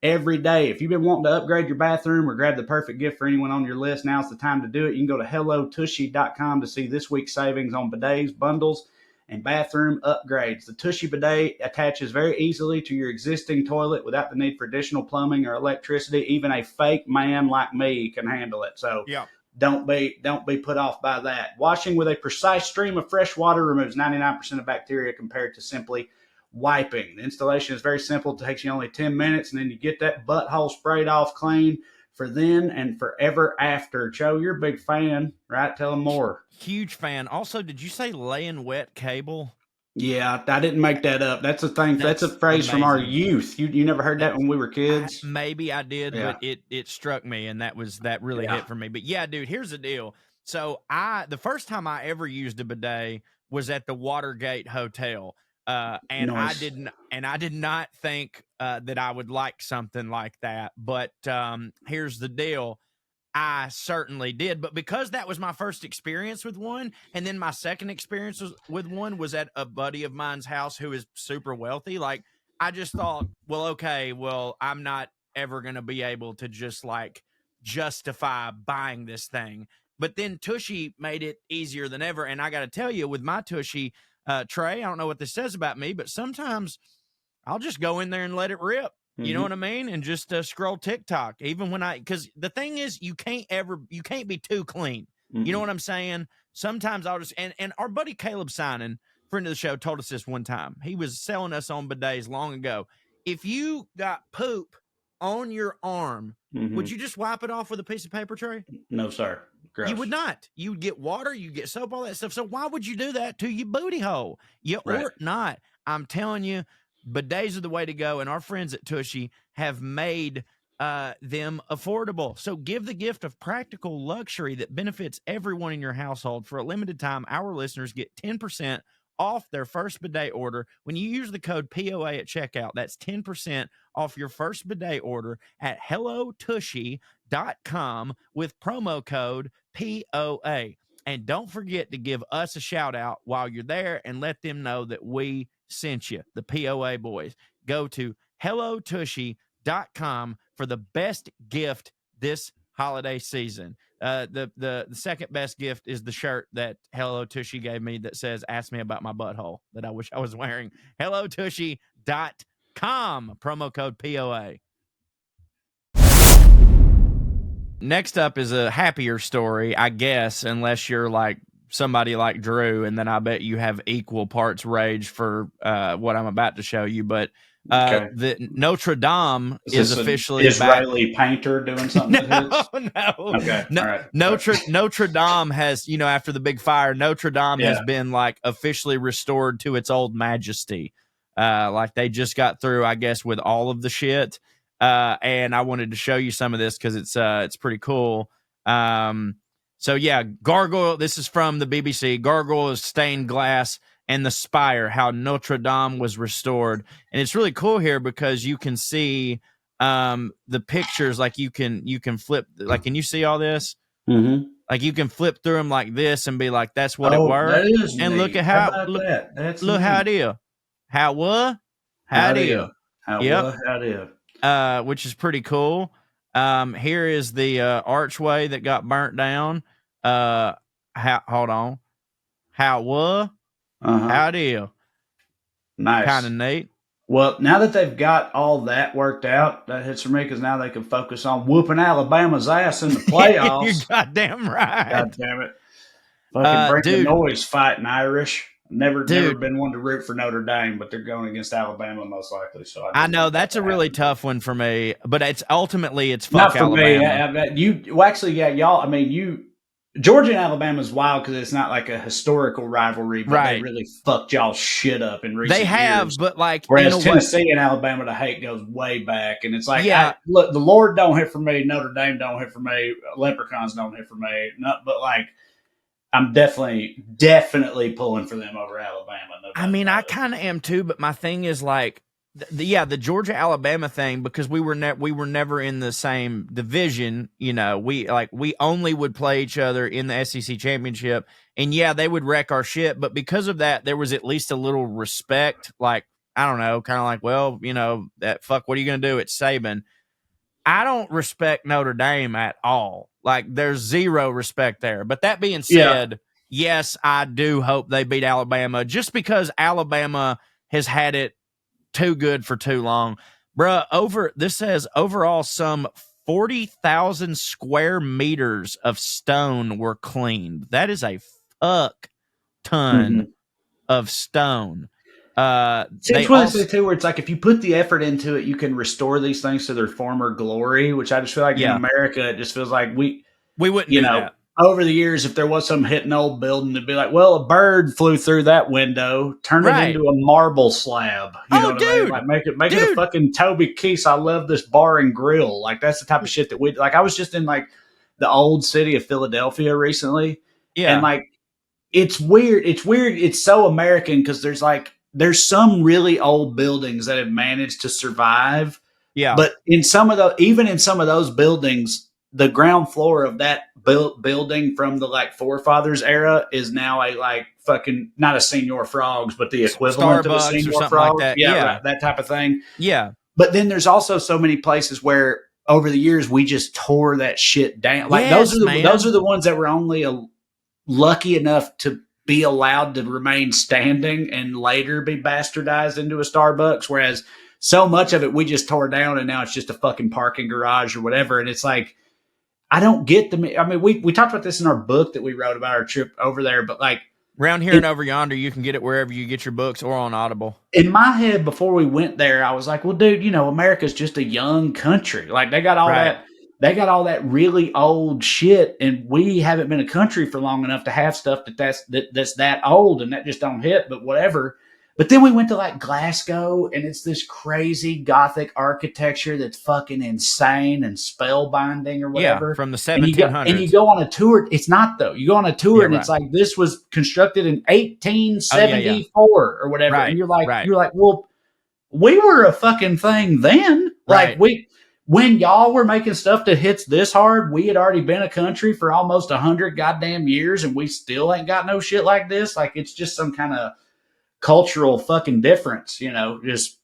every day. If you've been wanting to upgrade your bathroom or grab the perfect gift for anyone on your list, now's the time to do it. You can go to hellotushy.com to see this week's savings on bidets, bundles, and bathroom upgrades. The Tushy bidet attaches very easily to your existing toilet without the need for additional plumbing or electricity. Even a fake man like me can handle it. So yeah. Don't be put off by that. Washing with a precise stream of fresh water removes 99% of bacteria compared to simply wiping. The installation is very simple. It takes you only 10 minutes, and then you get that butthole sprayed off clean for then and forever after. Joe, you're a big fan, right? Tell them more. Huge fan. Also, did you say laying wet cable? Yeah, I didn't make that up. That's a thing. That's a That's phrase from our amazing. youth. You never heard that when we were kids? Maybe I did, Yeah. but it struck me, and that really Yeah. hit for me. But yeah, dude, here's the deal. So the first time I ever used a bidet was at the Watergate Hotel, and Nice. I did not think that I would like something like that. But here's the deal. I certainly did, but because that was my first experience with one, and then my second experience with one was at a buddy of mine's house who is super wealthy. Like, I just thought, well, okay, well, I'm not ever going to be able to just like justify buying this thing. But then Tushy made it easier than ever. And I got to tell you, with my Tushy, Trae, I don't know what this says about me, but sometimes I'll just go in there and let it rip. You know what I mean? And just scroll TikTok, even when because the thing is, you can't be too clean. You know what I'm saying? Sometimes I'll just, and our buddy Caleb Simon, friend of the show, told us this one time. He was selling us on bidets long ago. If you got poop on your arm, would you just wipe it off with a piece of paper tray? No, sir. Gross. You would not. You would get water, you get soap, all that stuff. So why would you do that to your booty hole? You ought not. I'm telling you, bidets are the way to go, and our friends at Tushy have made them affordable. So give the gift of practical luxury that benefits everyone in your household. For a limited time, our listeners get 10% off their first bidet order when you use the code POA at checkout. That's 10% off your first bidet order at hellotushy.com with promo code POA. And don't forget to give us a shout out while you're there and let them know that we sent you, the POA boys. Go to hellotushy.com for the best gift this holiday season. The second best gift is the shirt that Hello Tushy gave me that says, "Ask me about my butthole," that I wish I was wearing. hellotushy.com, promo code POA. Next up is a happier story, I guess, unless you're like somebody like Drew, and then I bet you have equal parts rage for what I'm about to show you. But the Notre Dame is officially Israeli painter doing something. No. Okay. No, all right. Notre Dame has, after the big fire, Notre Dame has been like officially restored to its old majesty. Like they just got through, I guess, with all of the shit. And I wanted to show you some of this because it's pretty cool. So yeah, Gargoyle. This is from the BBC. Gargoyles, stained glass, and the spire. How Notre Dame was restored, and it's really cool here because you can see the pictures. Like you can flip. Like, can you see all this? Mm-hmm. Like you can flip through them like this and be like, "That's what it were." That is and neat. Look at how that. That's look neat. how it is. How what? How it is. How it is. Which is pretty cool. Here is the archway that got burnt down. Hold on. How it was? How it is. Nice. Kind of neat. Well, now that they've got all that worked out, that hits for me because now they can focus on whooping Alabama's ass in the playoffs. You're goddamn right. God damn it. Fucking bring the noise, fighting Irish. Never been one to root for Notre Dame, but they're going against Alabama most likely. So I know that's a really tough one for me, but it's ultimately fuck not for Alabama. Me. Y'all. I mean, Georgia and Alabama is wild because it's not like a historical rivalry, but they really fucked y'all shit up in recent years. They have, but like, whereas Tennessee and Alabama, the hate goes way back, and it's like, look, the Lord don't hit for me, Notre Dame don't hit for me, Leprechauns don't hit for me, but like, I'm definitely pulling for them over Alabama. I mean, I kind of am too, but my thing is like, the Georgia Alabama thing, because we were never in the same division. We only would play each other in the SEC championship, and they would wreck our shit. But because of that, there was at least a little respect. Like, I don't know, kind of like, well, that fuck, what are you gonna do? It's Saban. I don't respect Notre Dame at all. Like, there's zero respect there. But that being said, yes, I do hope they beat Alabama, just because Alabama has had it too good for too long. Bruh, this says overall some 40,000 square meters of stone were cleaned. That is a fuck ton of stone. It's one of those too where it's like, if you put the effort into it, you can restore these things to their former glory, which I just feel like in America, it just feels like we wouldn't do that. over the years, if there was some hitting old building, it'd be like, well, a bird flew through that window, turn it into a marble slab. You know what I mean? Like make it a fucking Toby Keith. I love this bar and grill. Like that's the type of shit that we like. I was just in like the old city of Philadelphia recently, and like it's weird. It's weird. It's so American because there's some really old buildings that have managed to survive. Yeah, but in some of those buildings, the ground floor of that building from the like forefathers era is now a like fucking not a Senior Frogs, but the equivalent of a Senior Frog. Like that. Right, that type of thing. Yeah. But then there's also so many places where over the years we just tore that shit down. Like those are the ones that were only lucky enough to be allowed to remain standing and later be bastardized into a Starbucks. Whereas so much of it we just tore down and now it's just a fucking parking garage or whatever. And it's like, I don't get I mean, we talked about this in our book that we wrote about our trip over there, but like around here and over yonder, you can get it wherever you get your books or on Audible. In my head, before we went there, I was like, well, dude, America's just a young country. Like they got all that really old shit, and we haven't been a country for long enough to have stuff that's that old, and that just don't hit. But whatever. But then we went to like Glasgow, and it's this crazy Gothic architecture that's fucking insane and spellbinding or whatever. Yeah, from the 1700s. And you go on a tour. It's not though. You go on a tour, and it's like this was constructed in 1874 or whatever. And you're like, well, we were a fucking thing then. Like when y'all were making stuff that hits this hard, we had already been a country for almost 100 goddamn years, and we still ain't got no shit like this. Like it's just some kind of cultural fucking difference, just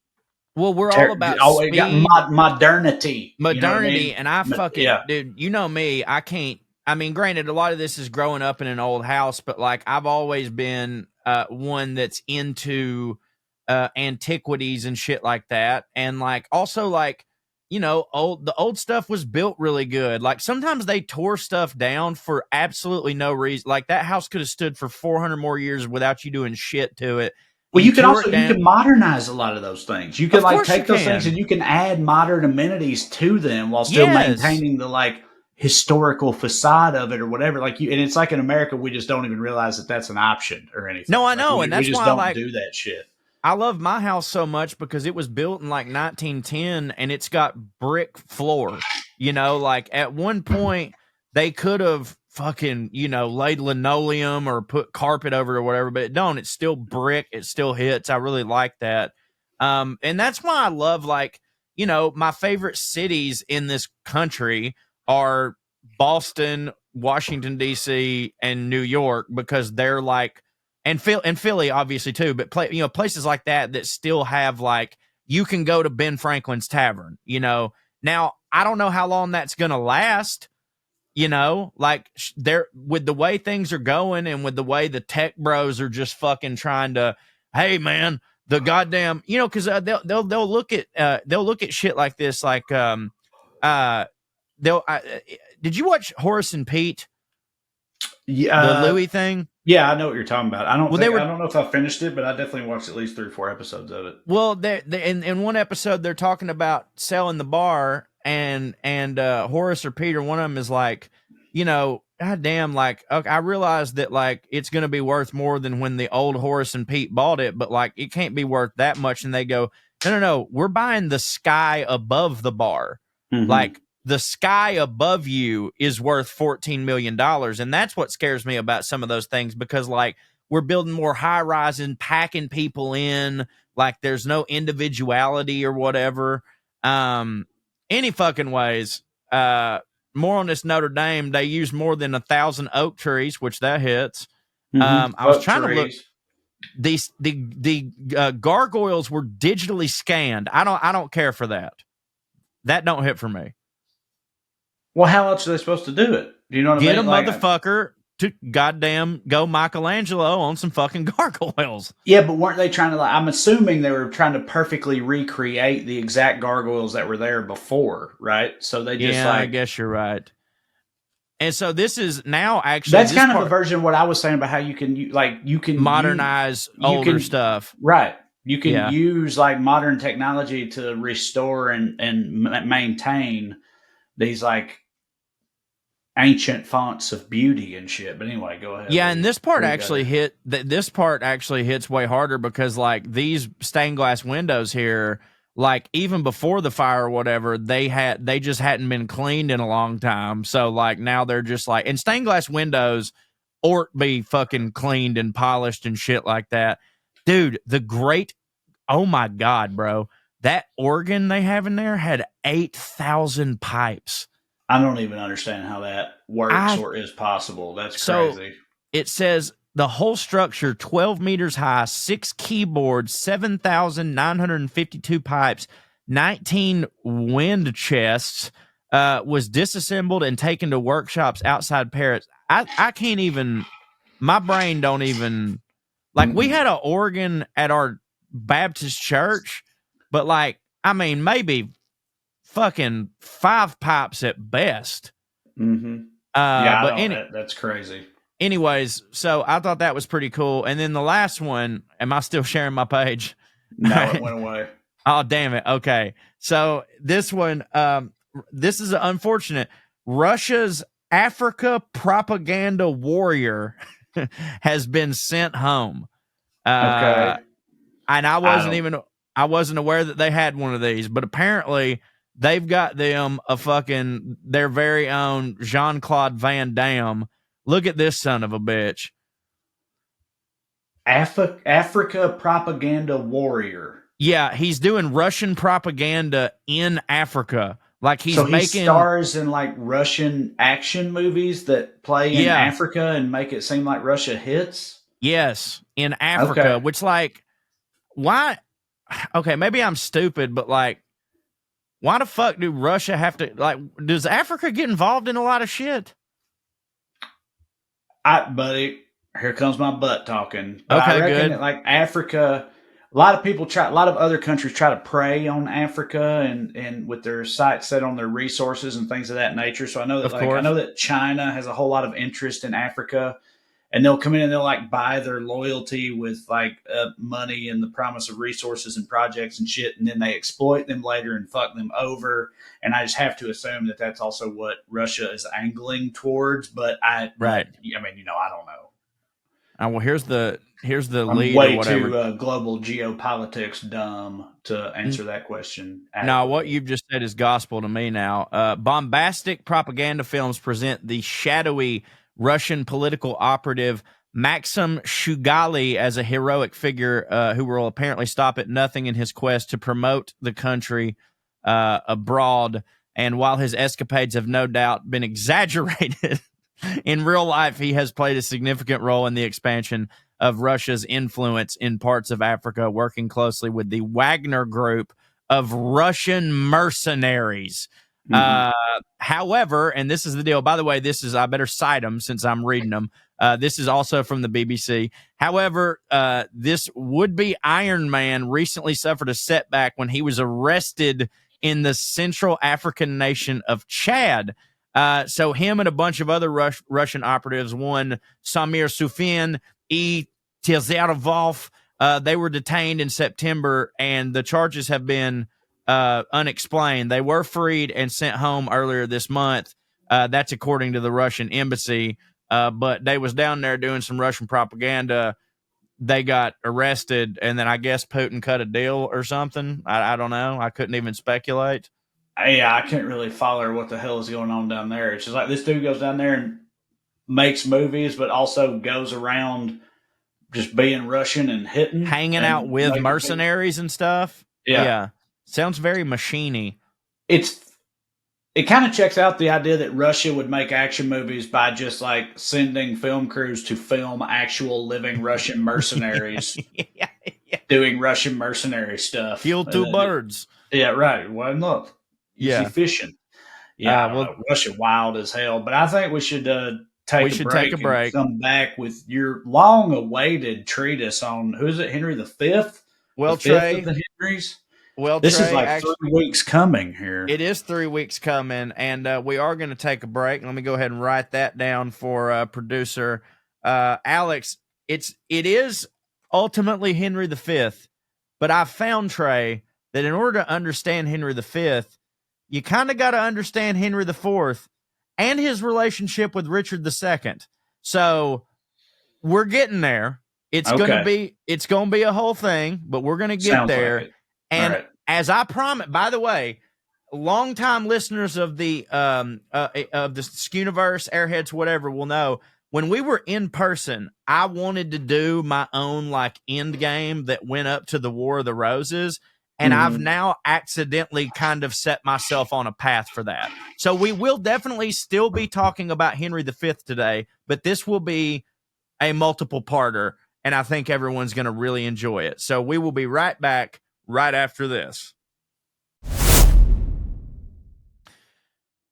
we're all about speed. Modernity, and I fucking dude, you know me, I can't. I mean, granted, a lot of this is growing up in an old house, but like I've always been one that's into antiquities and shit like that, and like also like the old stuff was built really good. Like sometimes they tore stuff down for absolutely no reason. Like that house could have stood for 400 more years without you doing shit to it. Well, you can modernize a lot of those things. You can like take those things and you can add modern amenities to them while still maintaining the like historical facade of it or whatever. Like and it's like in America, we just don't even realize that that's an option or anything. No, I know, and that's we just why don't do that shit. I love my house so much because it was built in like 1910 and it's got brick floor. Like at one point they could have fucking, laid linoleum or put carpet over it or whatever, but it don't. It's still brick. It still hits. I really like that. And that's why I love like, my favorite cities in this country are Boston, Washington, D.C., and New York because they're like, and Philly, obviously, too. But, places like that still have, like, you can go to Ben Franklin's Tavern, Now, I don't know how long that's going to last, Like, with the way things are going and with the way the tech bros are just fucking trying to, hey, man, the goddamn, because they'll look at shit like this, like, did you watch Horace and Pete? Yeah. The Louis thing? Yeah, I know what you're talking about. I don't know if I finished it, but I definitely watched at least 3 or 4 episodes of it. Well, in one episode, they're talking about selling the bar, and Horace or Peter, one of them is like, goddamn, like, okay, I realize that like it's going to be worth more than when the old Horace and Pete bought it, but like it can't be worth that much. And they go, no, we're buying the sky above the bar, like. The sky above you is worth $14 million. And that's what scares me about some of those things because, like, we're building more high rise and packing people in. Like, there's no individuality or whatever. Any fucking ways. More on this Notre Dame, they use more than 1,000 oak trees, which that hits. I was trying to look. The gargoyles were digitally scanned. I don't care for that. That don't hit for me. Well, how else are they supposed to do it? Do you know what I mean? Get a motherfucker to goddamn go Michelangelo on some fucking gargoyles. Yeah, but weren't they trying to I'm assuming they were trying to perfectly recreate the exact gargoyles that were there before, right? So they just I guess you're right. And so this is now actually that's kind of a version of what I was saying about how you can modernize older stuff. Right. You can use like modern technology to restore and maintain these like ancient fonts of beauty and shit. But anyway, go ahead. Yeah, and this part actually hits way harder because like these stained glass windows here, like even before the fire or whatever, they just hadn't been cleaned in a long time. So like now they're just like, and stained glass windows or be fucking cleaned and polished and shit like that. Dude, oh my God, bro. That organ they have in there had 8,000 pipes. I don't even understand how that works or is possible. That's crazy. It says the whole structure, 12 meters high, 6 keyboards, 7,952 pipes, 19 wind chests, was disassembled and taken to workshops outside Paris. I can't even, my brain don't even, like we had an organ at our Baptist church, but like, I mean, maybe fucking 5 pipes at best. Mm-hmm. That's crazy. Anyways, so I thought that was pretty cool. And then the last one, am I still sharing my page? No, it went away. Oh, damn it. Okay. So this one, this is unfortunate. Russia's Africa propaganda warrior has been sent home. Okay. And I wasn't aware that they had one of these, but apparently they've got them their very own Jean-Claude Van Damme. Look at this son of a bitch. Africa propaganda warrior. Yeah, he's doing Russian propaganda in Africa. Like he stars in like Russian action movies that play in Africa and make it seem like Russia hits. Yes, in Africa, which like, why? Okay, maybe I'm stupid, but like, why the fuck do Russia have to, like, does Africa get involved in a lot of shit? Buddy, here comes my butt talking. But okay, I reckon good. That, like Africa, a lot of other countries try to prey on Africa and with their sights set on their resources and things of that nature. So I know that I know that China has a whole lot of interest in Africa, and they'll come in and they'll like buy their loyalty with like money and the promise of resources and projects and shit, and then they exploit them later and fuck them over. And I just have to assume that that's also what Russia is angling towards. But I mean, I don't know. Well, here's the I'm lead way or whatever. Too global geopolitics dumb to answer that question. No, what you've just said is gospel to me now. Bombastic propaganda films present the shadowy Russian political operative Maxim Shugali as a heroic figure who will apparently stop at nothing in his quest to promote the country abroad. And while his escapades have no doubt been exaggerated, in real life, he has played a significant role in the expansion of Russia's influence in parts of Africa, working closely with the Wagner Group of Russian mercenaries. However, and this is the deal, by the way, I better cite them since I'm reading them. This is also from the BBC. However, this would-be Iron Man recently suffered a setback when he was arrested in the Central African nation of Chad. So him and a bunch of other Russian operatives, one Samir Sufyan, Tezarov, they were detained in September, and the charges have been unexplained. They were freed and sent home earlier this month. That's according to the Russian embassy. But they was down there doing some Russian propaganda. They got arrested, and then I guess Putin cut a deal or something. I don't know. I couldn't even speculate. Yeah, I can't really follow what the hell is going on down there. It's just like this dude goes down there and makes movies, but also goes around just being Russian and hanging out with mercenaries and stuff. Yeah. Sounds very machine-y. It kind of checks out the idea that Russia would make action movies by just like sending film crews to film actual living Russian mercenaries doing Russian mercenary stuff. Kill two birds. Yeah, right. Why not? Easy fishing. Yeah, Russia wild as hell. But I think we should take a break. And come back with your long-awaited treatise on who's it, Henry V? Well, Trae, the Henrys. Well, this is like 3 weeks coming here. It is 3 weeks coming, and we are going to take a break. Let me go ahead and write that down for producer Alex. It is ultimately Henry V, but I found, Trae, that in order to understand Henry V, you kind of got to understand Henry IV and his relationship with Richard II. So we're getting there. It's gonna be a whole thing, but we're gonna get Sounds there. like it. And as I promised, by the way, longtime listeners of the Skuniverse, Airheads, whatever, will know when we were in person, I wanted to do my own like end game that went up to the War of the Roses. And I've now accidentally kind of set myself on a path for that. So we will definitely still be talking about Henry V today, but this will be a multiple parter, and I think everyone's going to really enjoy it. So we will be right back right after this.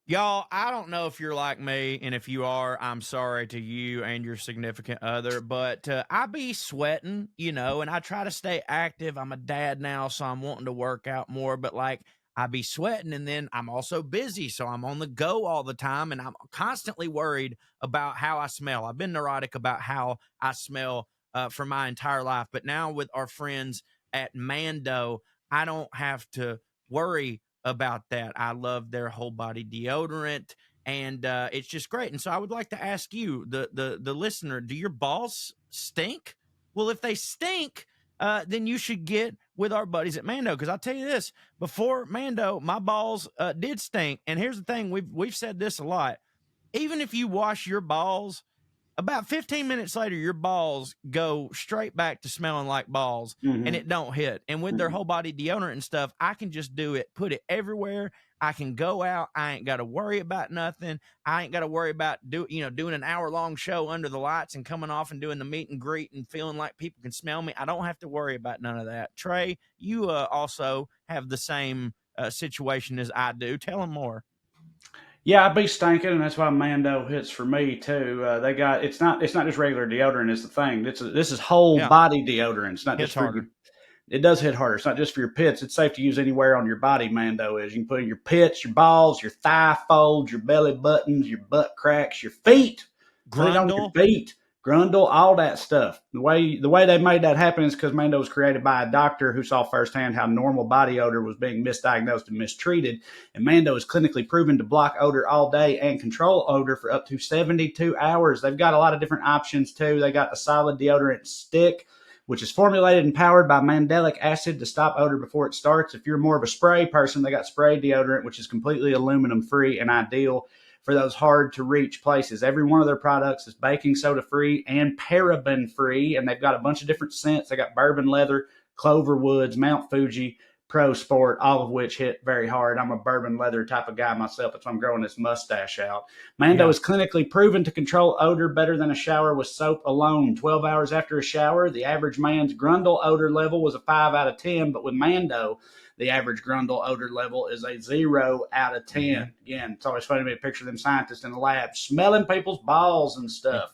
Y'all, I don't know if you're like me, and if you are, I'm sorry to you and your significant other, but I be sweating, and I try to stay active. I'm a dad now, so I'm wanting to work out more, but like I be sweating, and then I'm also busy, so I'm on the go all the time, and I'm constantly worried about how I smell. I've been neurotic about how I smell for my entire life, but now with our friends at Mando, I don't have to worry about that. I love their whole body deodorant, and it's just great. And so I would like to ask you, the listener, do your balls stink? Well, if they stink, then you should get with our buddies at Mando, because I'll tell you this, before Mando, my balls did stink. And here's the thing, we've said this a lot. Even if you wash your balls, about 15 minutes later, your balls go straight back to smelling like balls, and it don't hit. And with their whole body deodorant and stuff, I can just do it, put it everywhere. I can go out. I ain't got to worry about nothing. I ain't got to worry about doing an hour-long show under the lights and coming off and doing the meet and greet and feeling like people can smell me. I don't have to worry about none of that. Trae, you also have the same situation as I do. Tell them more. Yeah, I be stinking, and that's why Mando hits for me too. They got it's not just regular deodorant is the thing. This is whole body deodorant. It's not Hits just for harder. It does hit harder. It's not just for your pits. It's safe to use anywhere on your body. Mando is. You can put in your pits, your balls, your thigh folds, your belly buttons, your butt cracks, your feet. Put it on your feet. Grundle, all that stuff. The way they made that happen is because Mando was created by a doctor who saw firsthand how normal body odor was being misdiagnosed and mistreated. And Mando is clinically proven to block odor all day and control odor for up to 72 hours. They've got a lot of different options too. They got a solid deodorant stick, which is formulated and powered by mandelic acid to stop odor before it starts. If you're more of a spray person, they got spray deodorant, which is completely aluminum free and ideal for those hard to reach places. Every one of their products is baking soda free and paraben free, and they've got a bunch of different scents. They got bourbon leather, clover woods, Mount Fuji, Pro Sport, all of which hit very hard. I'm a bourbon leather type of guy myself. That's why I'm growing this mustache out. Mando is clinically proven to control odor better than a shower with soap alone. 12 hours after a shower, the average man's Grundle odor level was a 5 out of 10, but with Mando, the average Grundle odor level is a 0 out of 10. Again, it's always funny to me to picture them scientists in the lab smelling people's balls and stuff.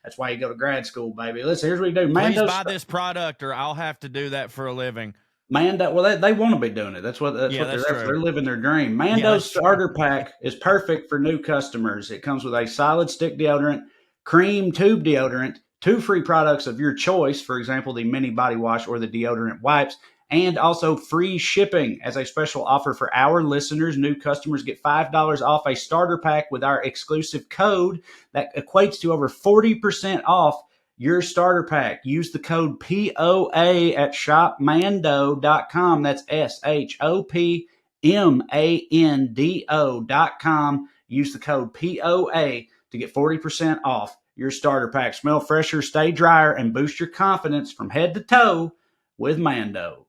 That's why you go to grad school, baby. Listen, here's what you do. Please buy this product, or I'll have to do that for a living. Mando, well, they want to be doing it. That's what they're living their dream. Mando's starter pack is perfect for new customers. It comes with a solid stick deodorant, cream tube deodorant, 2 free products of your choice, for example, the mini body wash or the deodorant wipes, and also free shipping. As a special offer for our listeners, new customers get $5 off a starter pack with our exclusive code that equates to over 40% off your starter pack. Use the code POA at shopmando.com. That's SHOPMANDO.com. Use the code POA to get 40% off your starter pack. Smell fresher, stay drier, and boost your confidence from head to toe with Mando.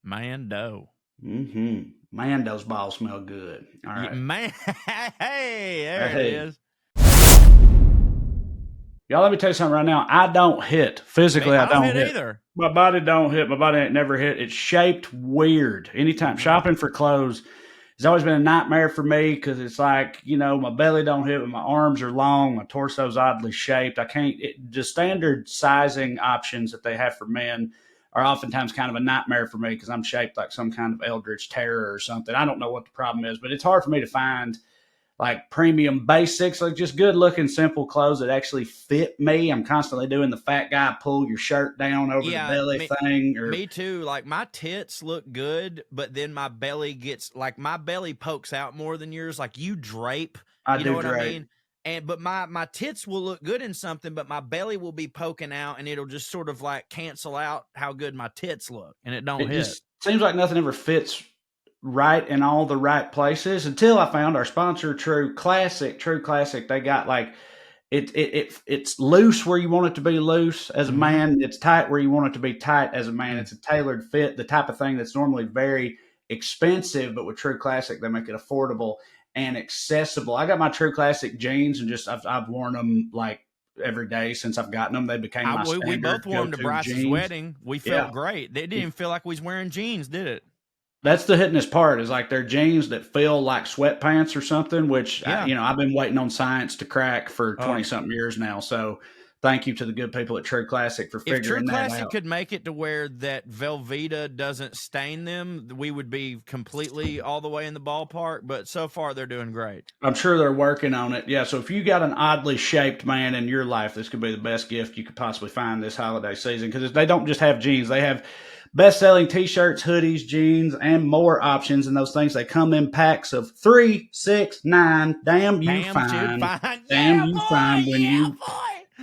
Mando. Mando's balls smell good. All right. Hey, there it is. Y'all, let me tell you something right now. I don't hit. Physically, I don't hit either. My body don't hit. My body ain't never hit. It's shaped weird. Anytime shopping for clothes has always been a nightmare for me because it's like, my belly don't hit, but my arms are long. My torso's oddly shaped. I can't. The standard sizing options that they have for men are oftentimes kind of a nightmare for me because I'm shaped like some kind of eldritch terror or something. I don't know what the problem is, but it's hard for me to find like premium basics, like just good looking, simple clothes that actually fit me. I'm constantly doing the fat guy pull your shirt down over the belly thing. Me too. Like my tits look good, but then my belly my belly pokes out more than yours. Like you drape, you know what I mean? But my tits will look good in something, but my belly will be poking out, and it'll just sort of like cancel out how good my tits look, and it don't hit. Just seems like nothing ever fits right in all the right places until I found our sponsor, True Classic. True Classic, they got like it's loose where you want it to be loose as a man. It's tight where you want it to be tight as a man. It's a tailored fit, the type of thing that's normally very expensive, but with True Classic, they make it affordable and accessible. I got my True Classic jeans, and just I've worn them like every day since I've gotten them. They became my standard. We both wore them to Bryce's jeans. wedding. We felt great. They didn't even feel like we was wearing jeans, did it? That's the hittingest part, is like they're jeans that feel like sweatpants or something, which, I've been waiting on science to crack for 20-something years now. So thank you to the good people at True Classic for figuring that out. If True Classic could make it to where that Velveeta doesn't stain them, we would be completely all the way in the ballpark. But so far, they're doing great. I'm sure they're working on it. Yeah, so if you got an oddly shaped man in your life, this could be the best gift you could possibly find this holiday season, because they don't just have jeans. They have best-selling T-shirts, hoodies, jeans, and more options. And those things, they come in packs of 3, 6, 9. Damn you fine. Damn you fine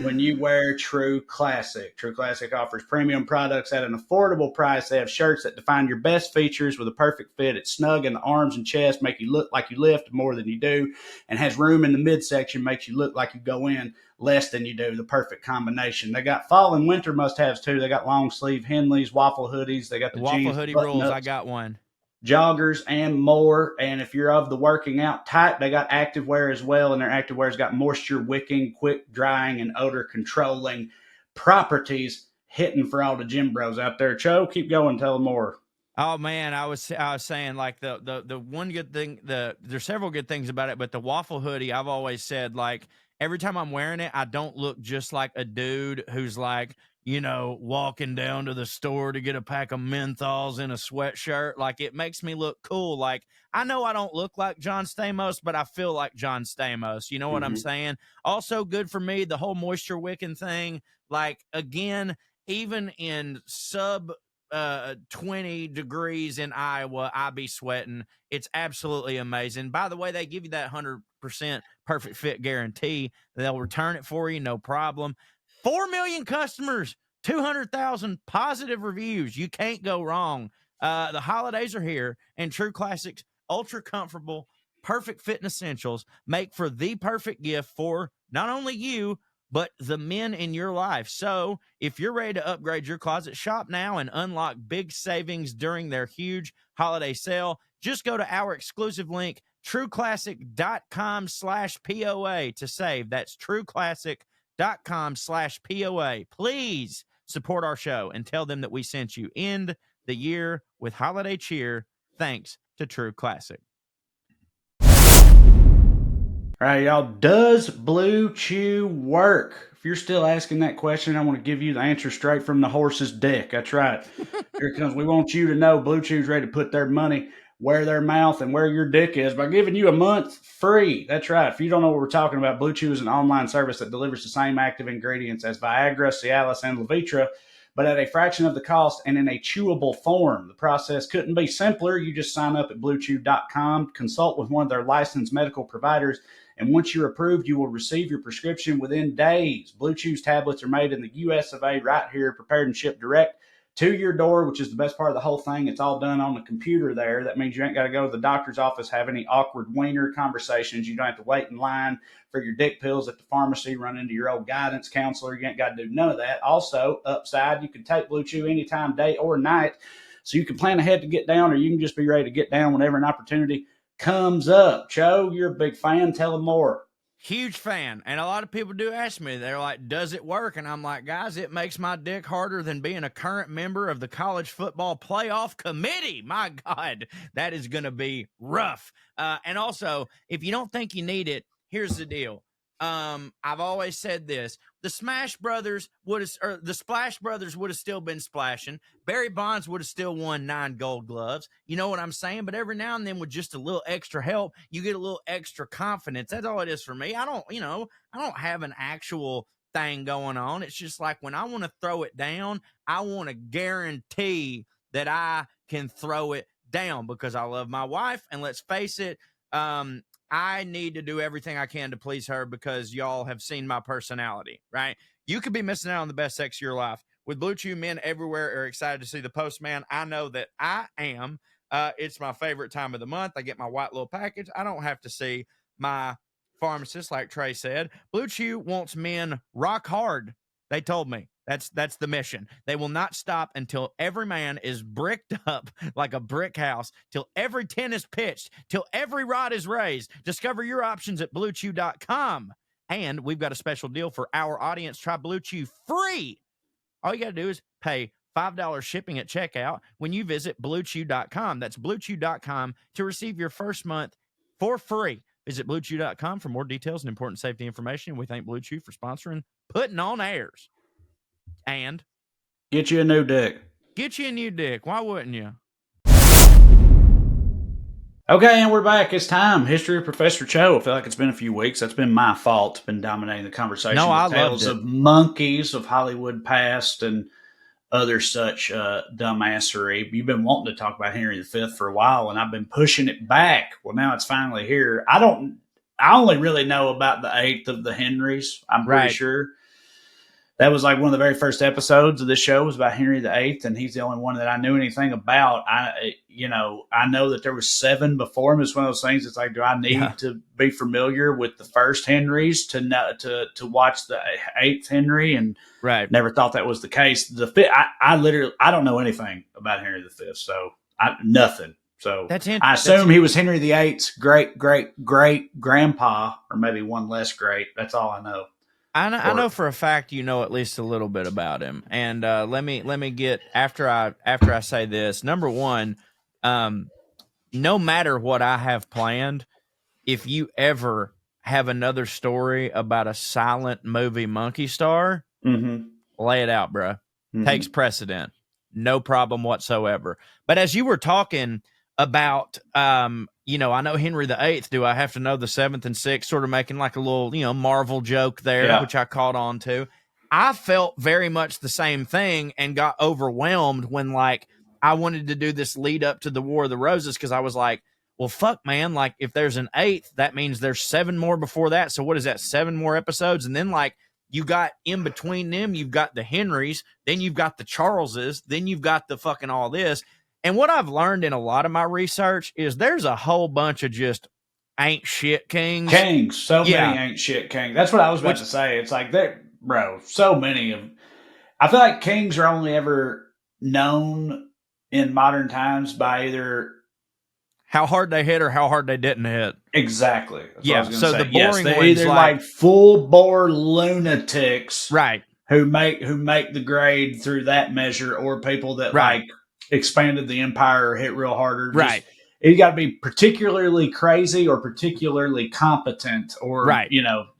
when you wear True Classic. True Classic offers premium products at an affordable price. They have shirts that define your best features with a perfect fit. It's snug in the arms and chest, make you look like you lift more than you do, and has room in the midsection, makes you look like you go in less than you do. The perfect combination. They got fall and winter must-haves too. They got long sleeve Henleys, waffle hoodies. They got the waffle jeans, hoodie rules. I got one. Joggers and more. And if you're of the working out type, they got activewear as well, and their activewear's got moisture wicking, quick drying, and odor controlling properties, hitting for all the gym bros out there. Cho, keep going, tell them more. Oh man, I was saying, like, the one good thing, there's several good things about it, but the waffle hoodie, I've always said, like, every time I'm wearing it, I don't look just like a dude who's like, walking down to the store to get a pack of menthols in a sweatshirt. Like, it makes me look cool. Like, I know I don't look like John Stamos, but I feel like John Stamos. You know what I'm saying? Also good for me, the whole moisture wicking thing. Like, again, even in sub 20 degrees in Iowa, I be sweating. It's absolutely amazing. By the way, they give you that 100% perfect fit guarantee. They'll return it for you, no problem. 4 million customers, 200,000 positive reviews. You can't go wrong. The holidays are here, and True Classics ultra comfortable, perfect fit essentials make for the perfect gift for not only you, but the men in your life. So if you're ready to upgrade your closet, shop now and unlock big savings during their huge holiday sale. Just go to our exclusive link, trueclassic.com/POA to save. That's trueclassic.com/POA. Please support our show and tell them that we sent you. End the year with holiday cheer, thanks to True Classic. All right, y'all. Does Blue Chew work? If you're still asking that question, I want to give you the answer straight from the horse's dick. That's right. Here it comes. We want you to know Blue Chew's ready to put their money where their mouth and where your dick is by giving you a month free. That's right. If you don't know what we're talking about, Blue Chew is an online service that delivers the same active ingredients as Viagra, Cialis, and Levitra, but at a fraction of the cost and in a chewable form. The process couldn't be simpler. You just sign up at BlueChew.com, consult with one of their licensed medical providers, and once you're approved, you will receive your prescription within days. Blue Chew's tablets are made in the U.S. of A. right here, prepared and shipped direct to your door, which is the best part of the whole thing. It's all done on the computer there. That means you ain't got to go to the doctor's office, have any awkward wiener conversations. You don't have to wait in line for your dick pills at the pharmacy, run into your old guidance counselor. You ain't got to do none of that. Also, upside, you can take Blue Chew anytime, day or night, so you can plan ahead to get down, or you can just be ready to get down whenever an opportunity comes up. Cho, you're a big fan. Tell them more. Huge fan. And a lot of people do ask me, they're like, does it work? And I'm like, guys, it makes my dick harder than being a current member of the college football playoff committee. My God, that is going to be rough. And also, if you don't think you need it, here's the deal. I've always said this: the Smash Brothers would have, or the Splash Brothers would have still been splashing. Barry Bonds would have still won 9 Gold Gloves. You know what I'm saying? But every now and then, with just a little extra help, you get a little extra confidence. That's all it is for me. I don't have an actual thing going on. It's just like when I want to throw it down, I want to guarantee that I can throw it down because I love my wife. And let's face it, I need to do everything I can to please her because y'all have seen my personality, right? You could be missing out on the best sex of your life. With Blue Chew, men everywhere are excited to see the postman. I know that I am. It's my favorite time of the month. I get my white little package. I don't have to see my pharmacist, like Trae said. Blue Chew wants men rock hard. They told me. That's the mission. They will not stop until every man is bricked up like a brick house, till every 10 is pitched, till every rod is raised. Discover your options at BlueChew.com. And we've got a special deal for our audience. Try Blue Chew free. All you got to do is pay $5 shipping at checkout when you visit BlueChew.com. That's BlueChew.com to receive your first month for free. Visit BlueChew.com for more details and important safety information. We thank Blue Chew for sponsoring Putting on Airs. And get you a new dick. Get you a new dick. Why wouldn't you? Okay, and we're back. It's time. History of Professor Cho. I feel like it's been a few weeks. That's been my fault. Been dominating the conversation. No, I Tales loved it. of monkeys, of Hollywood past, and other such dumbassery. You've been wanting to talk about Henry V for a while, and I've been pushing it back. Well, now it's finally here. I only really know about the 8th of the Henrys. I'm pretty sure. That was like one of the very first episodes of this show was about Henry VIII, and he's the only one that I knew anything about. I know that there was 7 before him. It's one of those things. It's like, do I need to be familiar with the first Henrys to know to watch the 8th Henry? And never thought that was the case. The 5th, I don't know anything about Henry V, so nothing. So I assume he was Henry VIII's great grandpa, or maybe one less great. That's all I know. I know for a fact you know at least a little bit about him, and let me get after I say this. Number one, no matter what I have planned, if you ever have another story about a silent movie monkey star, lay it out, bro. Takes precedent, no problem whatsoever. But as you were talking about, I know Henry VIII. Do I have to know the 7th and 6th? Sort of making like a little, Marvel joke there, which I caught on to. I felt very much the same thing and got overwhelmed when, like, I wanted to do this lead up to the War of the Roses because I was like, well, fuck, man. Like, if there's an 8th, that means there's 7 more before that. So what is that? 7 more episodes, and then like you got in between them, you've got the Henrys, then you've got the Charleses, then you've got the fucking all this. And what I've learned in a lot of my research is there's a whole bunch of just ain't shit kings. So many ain't shit kings. That's what I was about to say. It's like, so many of. I feel like kings are only ever known in modern times by either how hard they hit or how hard they didn't hit. Exactly. That's so the boring they're ones, either like full bore lunatics, right? Who make the grade through that measure, or people that like expanded the empire or hit real harder. Right. You got to be particularly crazy or particularly competent or,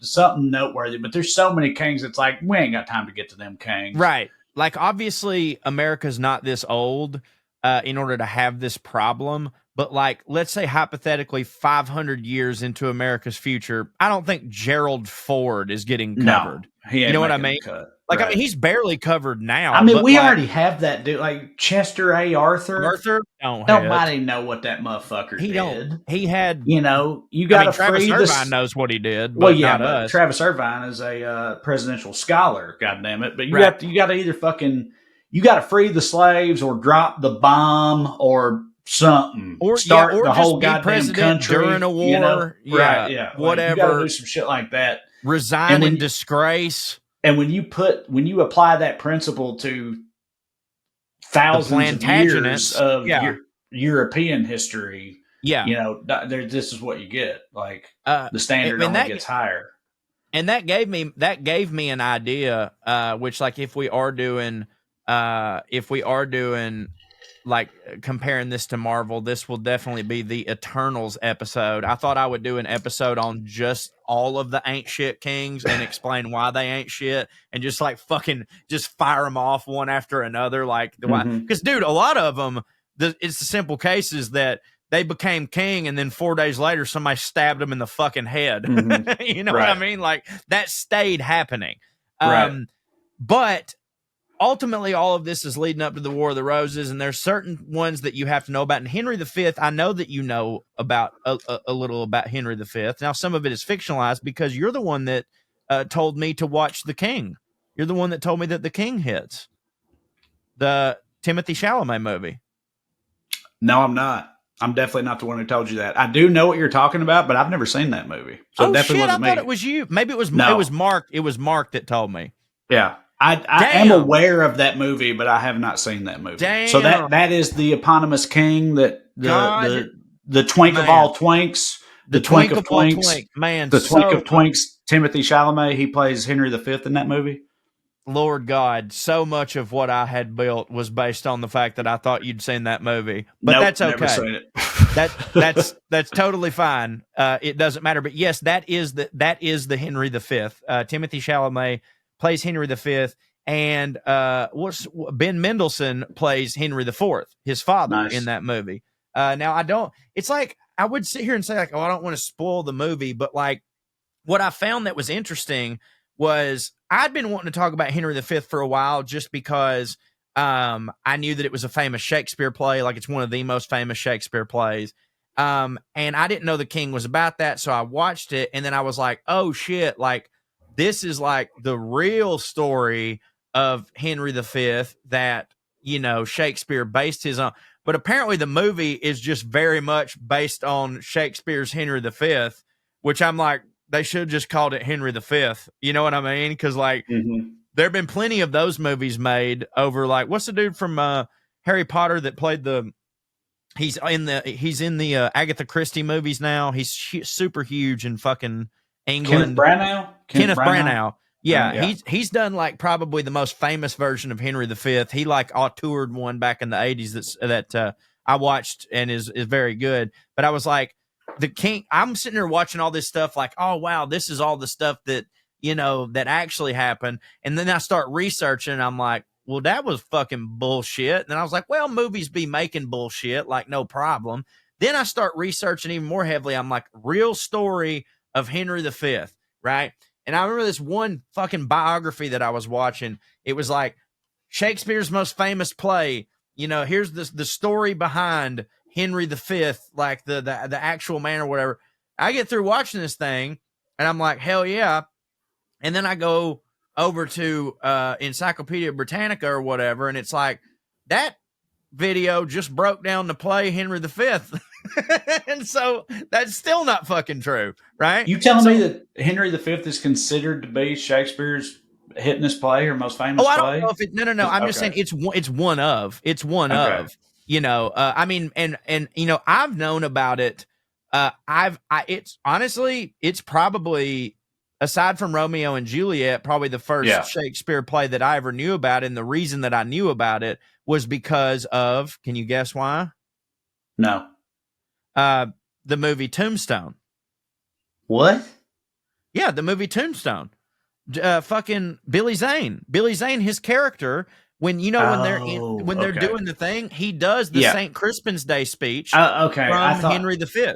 something noteworthy. But there's so many kings. It's like, we ain't got time to get to them kings. Right. Like, obviously, America's not this old in order to have this problem. But, like, let's say hypothetically 500 years into America's future, I don't think Gerald Ford is getting covered. No, he ain't, you know what I mean? Like, I mean, he's barely covered now. I mean, we already have that dude, like Chester A. Arthur. Nobody know what that motherfucker did. He had, you got to Travis free Irvine knows what he did. But not us. Travis Irvine is a presidential scholar. God damn it! But you got to either you got to free the slaves or drop the bomb or something, or start or the just whole be goddamn president country during a war. Whatever. Like, you got to do some shit like that. Resign in disgrace. And when you apply that principle to thousands of years of European history, this is what you get. Like the standard only gets higher. And that gave me an idea, which, like, if we are doing like comparing this to Marvel, this will definitely be the Eternals episode. I thought I would do an episode on just all of the ain't shit kings and explain why they ain't shit, and just like fucking just fire them off one after another. Like the why, because dude, a lot of them, it's the simple cases that they became king, and then 4 days later, somebody stabbed them in the fucking head. You know what I mean? Like that stayed happening. But ultimately, all of this is leading up to the War of the Roses, and there's certain ones that you have to know about. And Henry V, I know that you know about a little about Henry V. Now, some of it is fictionalized because you're the one that told me to watch The King. You're the one that told me that The King hits. The Timothy Chalamet movie. No, I'm not. I'm definitely not the one who told you that. I do know what you're talking about, but I've never seen that movie. So definitely wasn't me. I thought it was you. Maybe it was It was Mark. It was Mark that told me. Yeah. I am aware of that movie, but I have not seen that movie. Damn. So that is the eponymous king that the twink of all twinks. The twink of twinks. Man, the twink of twinks, Timothy Chalamet, he plays Henry V in that movie. Lord God, so much of what I had built was based on the fact that I thought you'd seen that movie. But that's okay. Never seen it. That's totally fine. It doesn't matter. But yes, that is the Henry V. Timothy Chalamet plays Henry V, and Ben Mendelsohn plays Henry IV, his father, in that movie. Now it's like I would sit here and say like, oh, I don't want to spoil the movie, but like what I found that was interesting was I'd been wanting to talk about Henry V for a while just because I knew that it was a famous Shakespeare play, like it's one of the most famous Shakespeare plays. And I didn't know The King was about that, so I watched it, and then I was like, oh shit, like this is like the real story of Henry V that, you know, Shakespeare based his on. But apparently the movie is just very much based on Shakespeare's Henry V, which I'm like, they should have just called it Henry V. You know what I mean? Because like there have been plenty of those movies made over like, what's the dude from Harry Potter that played he's in the Agatha Christie movies now. He's super huge in fucking England. Kenneth Branagh. Yeah, he's done like probably the most famous version of Henry V. He like auteured one back in the 80s that I watched and is very good. But I was like, The King, I'm sitting there watching all this stuff like, oh wow, this is all the stuff that, you know, that actually happened. And then I start researching and I'm like, well, that was fucking bullshit. And then I was like, well, movies be making bullshit, like no problem. Then I start researching even more heavily. I'm like, real story of Henry V, right? And I remember this one fucking biography that I was watching. It was like Shakespeare's most famous play. You know, here's the story behind Henry V, like the actual man or whatever. I get through watching this thing and I'm like, hell yeah. And then I go over to Encyclopedia Britannica or whatever, and it's like that video just broke down the play Henry V. And so that's still not fucking true, right? You telling me that Henry V is considered to be Shakespeare's hittingest play or most famous play? I don't know if it. No. I'm just saying it's one of. You know, I mean, and you know, I've known about it. It's honestly, it's probably, aside from Romeo and Juliet, probably the first Shakespeare play that I ever knew about. And the reason that I knew about it was because of, can you guess why? No. The movie Tombstone. What? Yeah, the movie Tombstone. Fucking Billy Zane. Billy Zane, his character, when they're doing the thing, he does the St. Crispin's Day speech from Henry V.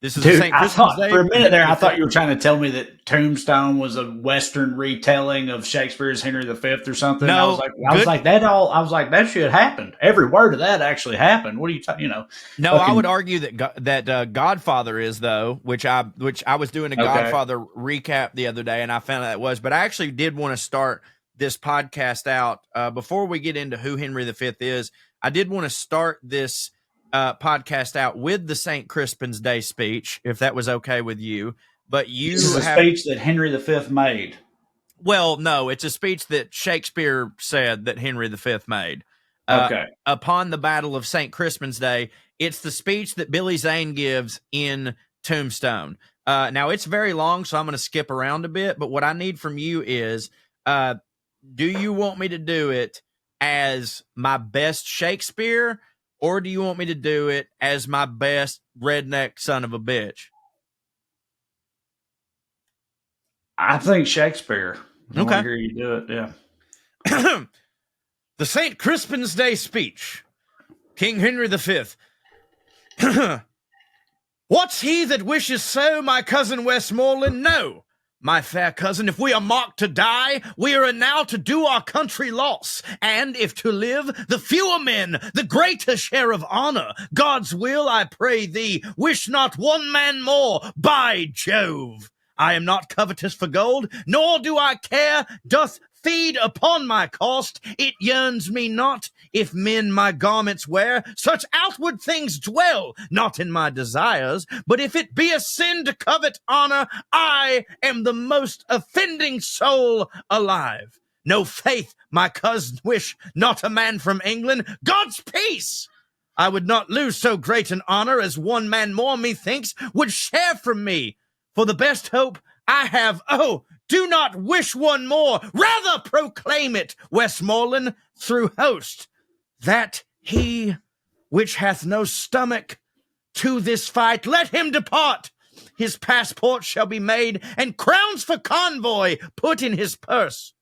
This is St. Crispin's Day. For a minute there, I thought you were trying to tell me that Tombstone was a Western retelling of Shakespeare's Henry V or something. No, I was like that should happen. Every word of that actually happened. What are you talking? No, I would argue that Godfather is, though, which I was doing a Godfather recap the other day, and I found out it was. But I actually did want to start this podcast out before we get into who Henry V is. I did want to start this podcast out with the St. Crispin's Day speech, if that was okay with you. But this is a speech that Henry V made. Well, no, it's a speech that Shakespeare said that Henry V made. Upon the Battle of St. Crispin's Day, it's the speech that Billy Zane gives in Tombstone. Now, it's very long, so I'm going to skip around a bit. But what I need from you is, do you want me to do it as my best Shakespeare, or do you want me to do it as my best redneck son of a bitch? I think Shakespeare. I want to Okay. hear you do it. Yeah. The St. Crispin's Day speech. King Henry V. What's he that wishes so, my cousin Westmoreland? No, my fair cousin, if we are marked to die, we are now to do our country loss. And if to live, the fewer men, the greater share of honor. God's will, I pray thee, wish not one man more, by Jove. I am not covetous for gold, nor do I care, doth feed upon my cost. It yearns me not, if men my garments wear, such outward things dwell not in my desires. But if it be a sin to covet honor, I am the most offending soul alive. No faith, my cousin wish not a man from England. God's peace! I would not lose so great an honor as one man more, methinks, would share from me. For the best hope I have, do not wish one more, rather proclaim it, Westmoreland, through host, that he which hath no stomach to this fight, let him depart. His passport shall be made, and crowns for convoy put in his purse.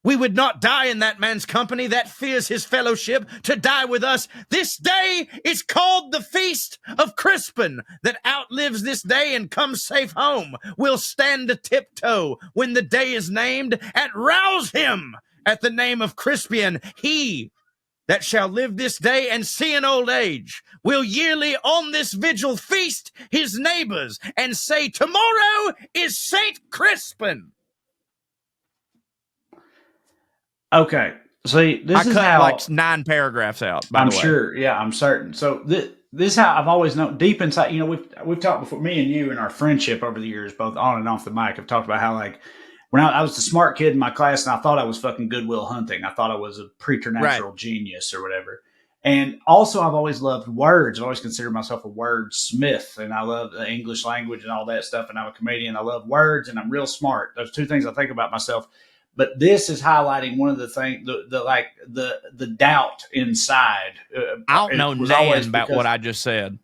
We would not die in that man's company that fears his fellowship to die with us. This day is called the Feast of Crispin, that outlives this day and comes safe home. We'll stand a tiptoe when the day is named, and rouse him at the name of Crispian. He that shall live this day and see an old age will yearly on this vigil feast his neighbors and say, tomorrow is Saint Crispin. Okay. See, this I is cut how like 9 paragraphs out. By I'm the way, sure. Yeah, I'm certain. So this is how I've always known. Deep inside, we've talked before. Me and you in our friendship over the years, both on and off the mic, have talked about how like when I was the smart kid in my class, and I thought I was fucking Goodwill Hunting. I thought I was a preternatural genius or whatever. And also, I've always loved words. I've always considered myself a wordsmith, and I love the English language and all that stuff. And I'm a comedian. I love words, and I'm real smart. Those two things I think about myself. But this is highlighting one of the things, the doubt inside. I don't know nothing about what I just said.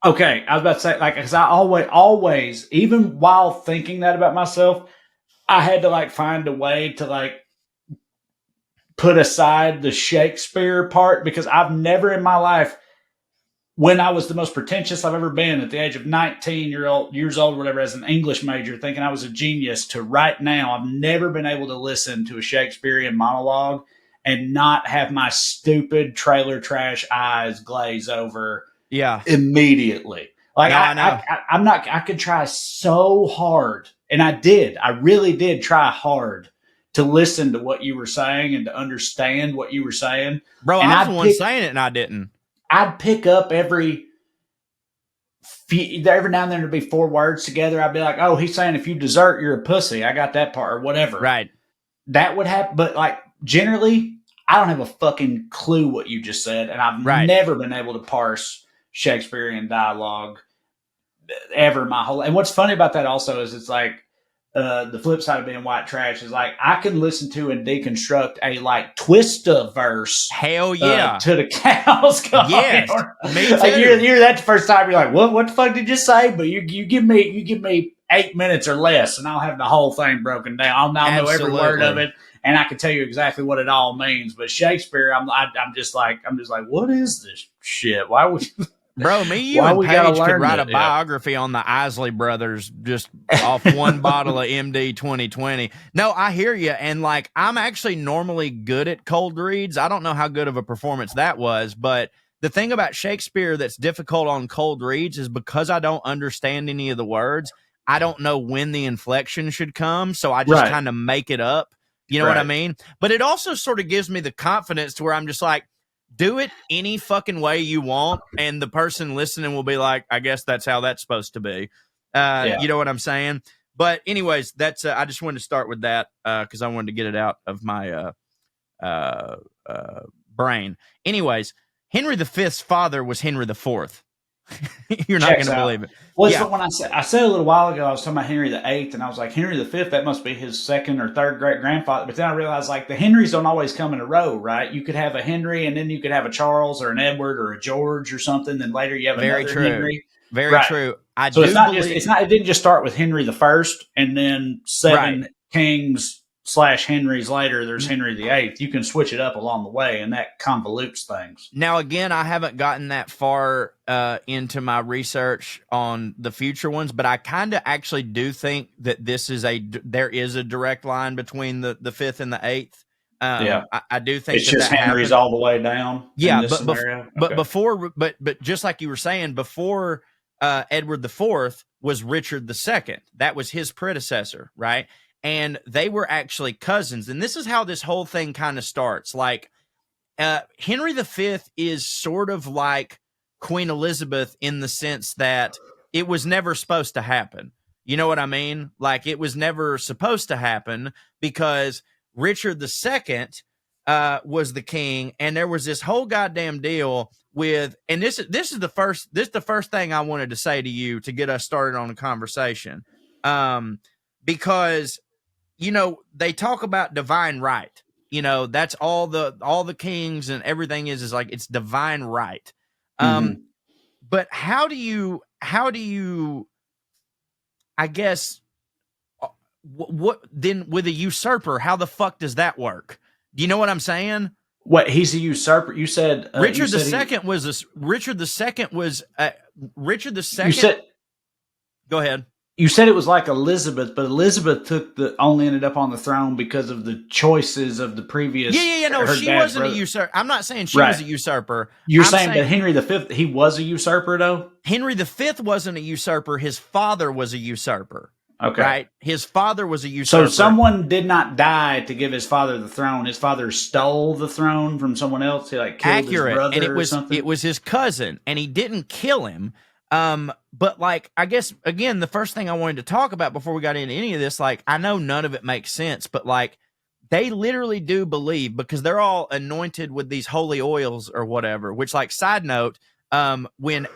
Okay, I was about to say, like, because I always, even while thinking that about myself, I had to like find a way to like put aside the Shakespeare part, because I've never in my life, when I was the most pretentious I've ever been at the age of 19 years old, whatever, as an English major, thinking I was a genius, to right now, I've never been able to listen to a Shakespearean monologue and not have my stupid trailer trash eyes glaze over immediately. Like, no, I could try so hard, and I did. I really did try hard to listen to what you were saying and to understand what you were saying. Bro, I was the one saying it and I didn't. I'd pick up every now and then there'd be 4 words together. I'd be like, oh, he's saying if you desert, you're a pussy. I got that part, or whatever. Right. That would happen. But like generally, I don't have a fucking clue what you just said. And I've never been able to parse Shakespearean dialogue ever my whole life. And what's funny about that also is it's like, the flip side of being white trash is like I can listen to and deconstruct a like twista verse. Hell yeah, to the cows come. Yes, me too. Like you're that the first time you're like, what the fuck did you say? But you give me 8 minutes or less, and I'll have the whole thing broken down. I'll know every word of it, and I can tell you exactly what it all means. But Shakespeare, I'm just like, what is this shit? Why would you? Bro, me, you, and Paige could write a biography on the Isley brothers just off one bottle of MD 2020. No, I hear you. And like, I'm actually normally good at cold reads. I don't know how good of a performance that was, but the thing about Shakespeare that's difficult on cold reads is because I don't understand any of the words, I don't know when the inflection should come. So I just kind of make it up. You know what I mean? But it also sort of gives me the confidence to where I'm just like, do it any fucking way you want, and the person listening will be like, I guess that's how that's supposed to be. You know what I'm saying? But anyways, that's I just wanted to start with that because I wanted to get it out of my brain. Anyways, Henry V's father was Henry IV. You're not going to believe it. Well, yeah. When I said a little while ago, I was talking about Henry VIII, and I was like, Henry V, that must be his second or third great grandfather. But then I realized, like, the Henrys don't always come in a row, right? You could have a Henry, and then you could have a Charles or an Edward or a George or something. Then later you have another Henry. Very true. So it's not it didn't just start with Henry I and then seven kings / Henrys later. There's Henry VIII. You can switch it up along the way, and that convolutes things. Now, again, I haven't gotten that far into my research on the future ones, but I kind of actually do think that there is a direct line between the fifth and the eighth. I do think it's just Henry's all the way down. Yeah, but just like you were saying before. Edward IV was Richard II. That was his predecessor, right? And they were actually cousins. And this is how this whole thing kind of starts. Like, Henry V is sort of like Queen Elizabeth in the sense that it was never supposed to happen. You know what I mean? Like, it was never supposed to happen because Richard II was the king, and there was this whole goddamn deal with, and this is the first thing I wanted to say to you to get us started on a conversation, because they talk about divine right. That's all the kings and everything is like it's divine right. But how do you I guess what then with a usurper? How the fuck does that work? Do you know what I'm saying? What, he's a usurper? You said Richard II was Richard II. You said, go ahead. You said it was like Elizabeth, but Elizabeth only ended up on the throne because of the choices of the previous. Yeah. No, she wasn't a usurper. I'm not saying she was a usurper. You're saying that Henry V, he was a usurper, though? Henry V wasn't a usurper. His father was a usurper. Okay. Right? His father was a usurper. So someone did not die to give his father the throne. His father stole the throne from someone else. He killed his brother, and or something. It was his cousin, and he didn't kill him. But I guess again, the first thing I wanted to talk about before we got into any of this, I know none of it makes sense, but they literally do believe, because they're all anointed with these holy oils or whatever. Which, side note, when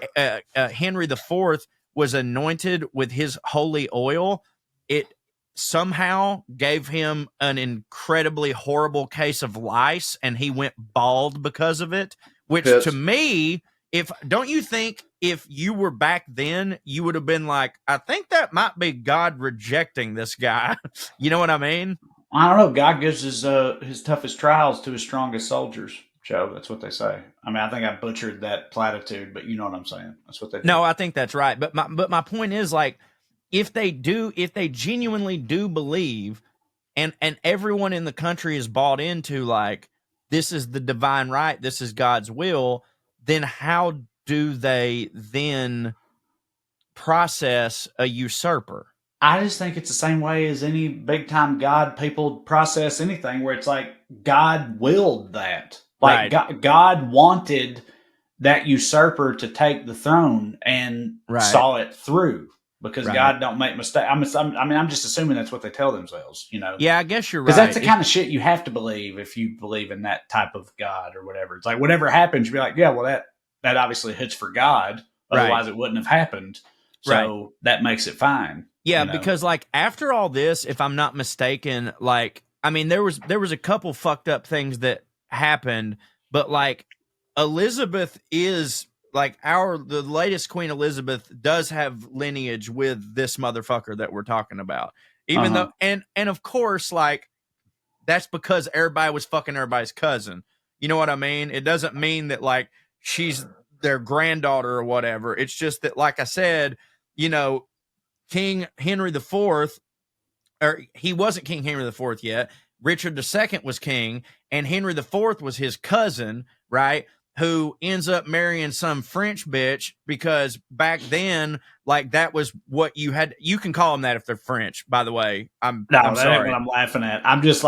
Henry IV was anointed with his holy oil, it somehow gave him an incredibly horrible case of lice, and he went bald because of it. Which to me, don't you think if you were back then, you would have been like, I think that might be God rejecting this guy. You know what I mean? I don't know. God gives his toughest trials to his strongest soldiers, Joe. That's what they say. I mean, I think I butchered that platitude, but you know what I'm saying. That's what they do. No, I think that's right. But my point is, if they genuinely do believe, and everyone in the country is bought into, this is the divine right, this is God's will, then how do they then process a usurper? I just think it's the same way as any big time God people process anything, where it's like God willed that. Right. God wanted that usurper to take the throne and saw it through, because God don't make mistakes. I'm just assuming that's what they tell themselves, Yeah, I guess you're right. Because that's the kind of shit you have to believe if you believe in that type of God or whatever. It's like whatever happens, you'll be like, yeah, well, that obviously hits for God. Otherwise, it wouldn't have happened. So that makes it fine. Yeah, because after all this, if I'm not mistaken, there was a couple fucked up things that happened, but Elizabeth is the latest Queen Elizabeth does have lineage with this motherfucker that we're talking about. Even though, and of course, that's because everybody was fucking everybody's cousin. You know what I mean? It doesn't mean that she's their granddaughter or whatever. It's just that, like I said, King Henry IV, or he wasn't King Henry IV yet. Richard II was king, and Henry IV was his cousin, right? Who ends up marrying some French bitch, because back then, that was what you had. You can call them that if they're French, by the way. I'm that sorry. Ain't what I'm laughing at. I'm just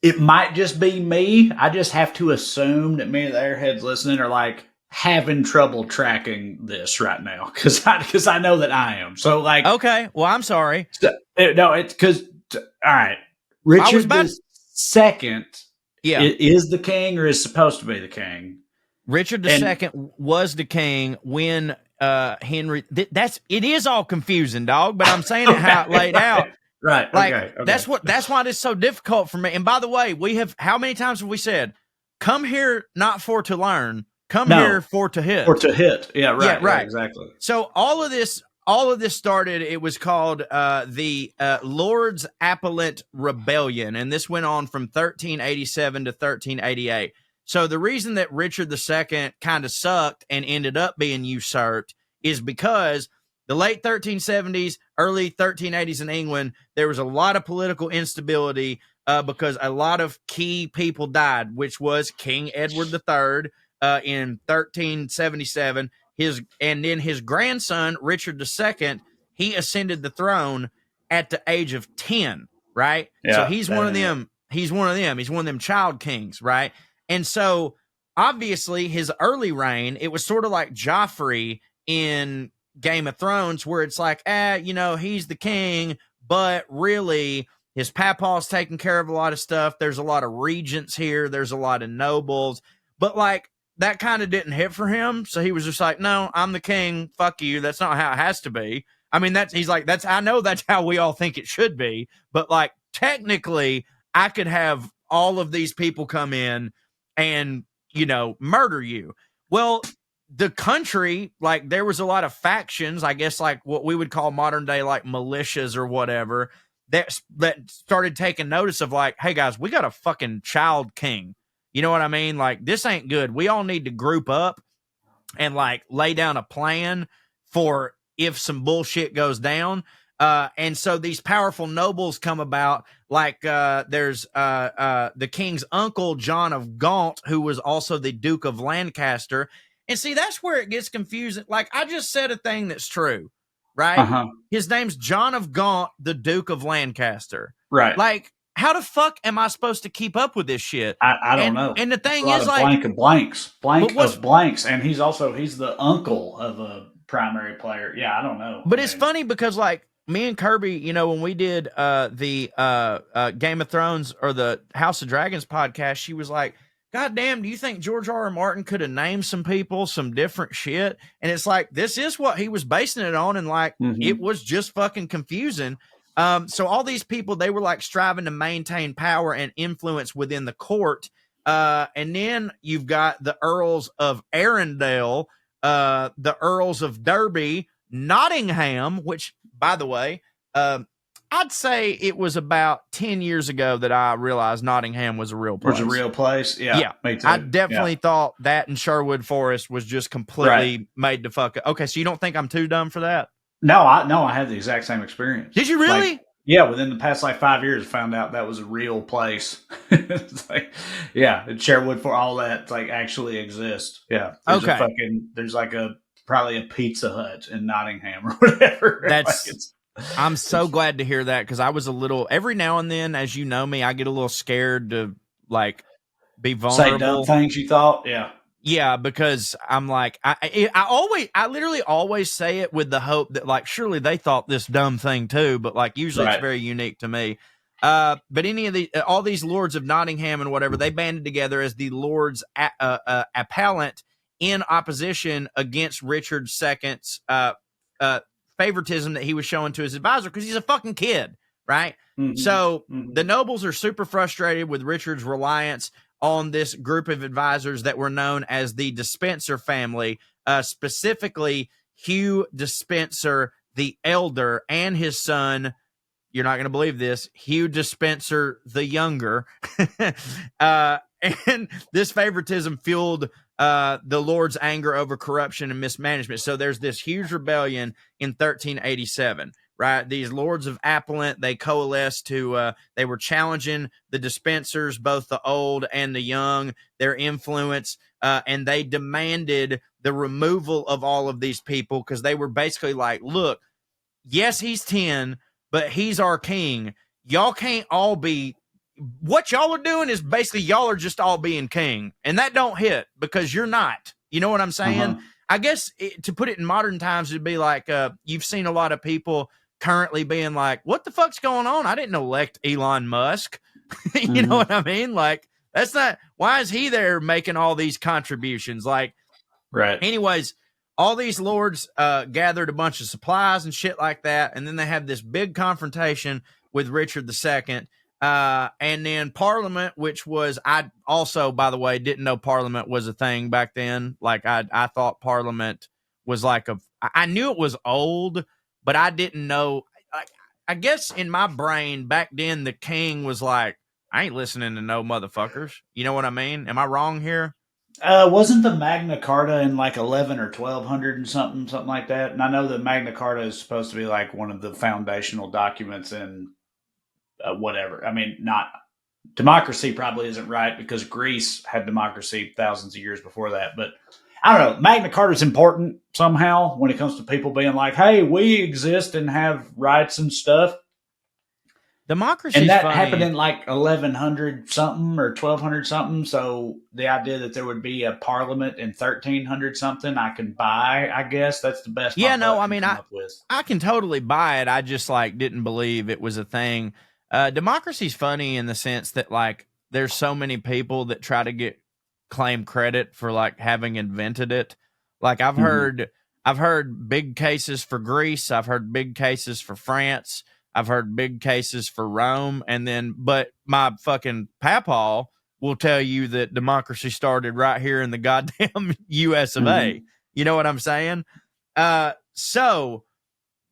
it might just be me. I just have to assume that many of the Airheads listening are having trouble tracking this right now, because I know that I am. So okay, well, I'm sorry. No, it's because all right, Richard II is the king, or is supposed to be the king, Richard II was the king when Henry. It is all confusing, dog. But I'm saying it how it laid out. Right. Like Okay. that's why it's so difficult for me. And by the way, how many times have we said, "Come here not for to learn, come here for to hit." For to hit. Yeah. Right. Yeah, right. Exactly. So all of this started. It was called the Lord's Appellate Rebellion, and this went on from 1387 to 1388. So the reason that Richard II kind of sucked and ended up being usurped is because the late 1370s, early 1380s in England, there was a lot of political instability because a lot of key people died, which was King Edward III in 1377. And then his grandson, Richard II, he ascended the throne at the age of 10, right? Yeah, so he's one of them. He's one of them child kings, right? And so obviously his early reign, it was sort of like Joffrey in Game of Thrones, where it's like, he's the king, but really his papa's taking care of a lot of stuff. There's a lot of regents here. There's a lot of nobles, but like that kind of didn't hit for him. So he was just like, no, I'm the king. Fuck you. That's not how it has to be. I mean, I know that's how we all think it should be, but like technically I could have all of these people come in and, murder you. Well, the country, like there was a lot of factions, I guess like what we would call modern day like militias or whatever, that started taking notice of like, hey guys, we got a fucking child king. You know what I mean? Like this ain't good. We all need to group up and like lay down a plan for if some bullshit goes down. And so these powerful nobles come about, like there's the king's uncle, John of Gaunt, who was also the Duke of Lancaster. And see, that's where it gets confusing. Like, I just said a thing that's true, right? Uh-huh. His name's John of Gaunt, the Duke of Lancaster. Right. Like, how the fuck am I supposed to keep up with this shit? I don't know. And the thing is, like, blank of blanks. And he's the uncle of a primary player. Yeah, I don't know. But it's funny because, like, me and Kirby, when we did the Game of Thrones or the House of Dragons podcast, she was like, God damn, do you think George R.R. Martin could have named some people some different shit? And it's like, this is what he was basing it on. And like, it was just fucking confusing. So all these people, they were like striving to maintain power and influence within the court. And then you've got the Earls of Arundel, the Earls of Derby, Nottingham, which, by the way, I'd say it was about 10 years ago that I realized Nottingham was a real place. Was a real place? Yeah. Me too. I definitely thought that in Sherwood Forest was just completely made to fuck up. Okay, so you don't think I'm too dumb for that? No, I had the exact same experience. Did you really? Within the past 5 years, I found out that was a real place. It's like, Sherwood for all that actually exists. Yeah. There's probably a Pizza Hut in Nottingham or whatever. I'm so glad to hear that, because I was every now and then, as you know me, I get a little scared to be vulnerable. Say dumb things you thought. Yeah. Yeah, because I'm like, I literally always say it with the hope that surely they thought this dumb thing too, but usually it's very unique to me. But all these lords of Nottingham and whatever, they banded together as the Lords Appellant in opposition against Richard II's favoritism that he was showing to his advisor, because he's a fucking kid, right? So the nobles are super frustrated with Richard's reliance on this group of advisors that were known as the Despenser family, specifically Hugh Despenser the Elder and his son, you're not going to believe this, Hugh Despenser the Younger. And this favoritism fueled the Lord's anger over corruption and mismanagement. So there's this huge rebellion in 1387. Right, these lords of Appellant, they coalesced to, they were challenging the Despensers, both the old and the young, their influence, and they demanded the removal of all of these people, because they were basically like, look, yes, he's 10, but he's our king. Y'all can't all be, what y'all are doing is basically y'all are just all being king, and that don't hit, because you're not. You know what I'm saying? I guess to put it in modern times, it'd be like, you've seen a lot of people currently being like, what the fuck's going on? I didn't elect Elon Musk. You know what I mean? That's not, why is he there making all these contributions? Like, right. Anyways, all these lords gathered a bunch of supplies and shit like that, and then they had this big confrontation with Richard II. And then Parliament, which was, I also, by the way, didn't know Parliament was a thing back then. Like, I thought Parliament was like I knew it was old, but I didn't know. I guess in my brain back then, the king was like, I ain't listening to no motherfuckers. You know what I mean? Am I wrong here? Wasn't the Magna Carta in like 11 or 1200 and something like that? And I know the Magna Carta is supposed to be like one of the foundational documents in whatever. I mean, not democracy probably isn't right because Greece had democracy thousands of years before that. But I don't know. Magna Carta is important somehow when it comes to people being like, hey, we exist and have rights and stuff. Democracy, and that funny. happened in like 1100 something or 1200 something. So the idea that there would be a parliament in 1300 something, I can buy. I guess that's the best. Yeah, no, I mean, I can totally buy it. I just like didn't believe it was a thing. Democracy's funny in the sense that like there's so many people that try to claim credit for like having invented it. Like I've heard big cases for Greece. I've heard big cases for France. I've heard big cases for Rome, but my fucking papaw will tell you that democracy started right here in the goddamn U.S. of A. You know what I'm saying? So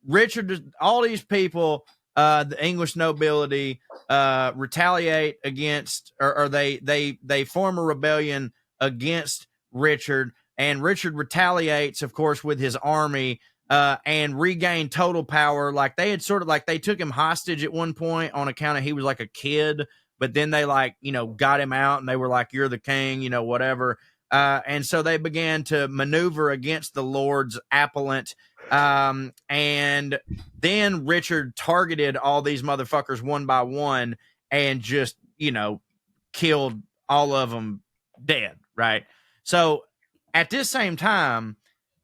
Richard, all these people, the English nobility, retaliate against, or they form a rebellion against Richard, and Richard retaliates, of course, with his army. And regain total power. Like they had sort of like they took him hostage at one point on account of he was like a kid, but then they like, got him out and they were like, you're the king, whatever. And so they began to maneuver against the Lord's appellant. And then Richard targeted all these motherfuckers one by one and just, killed all of them dead. Right. So at this same time,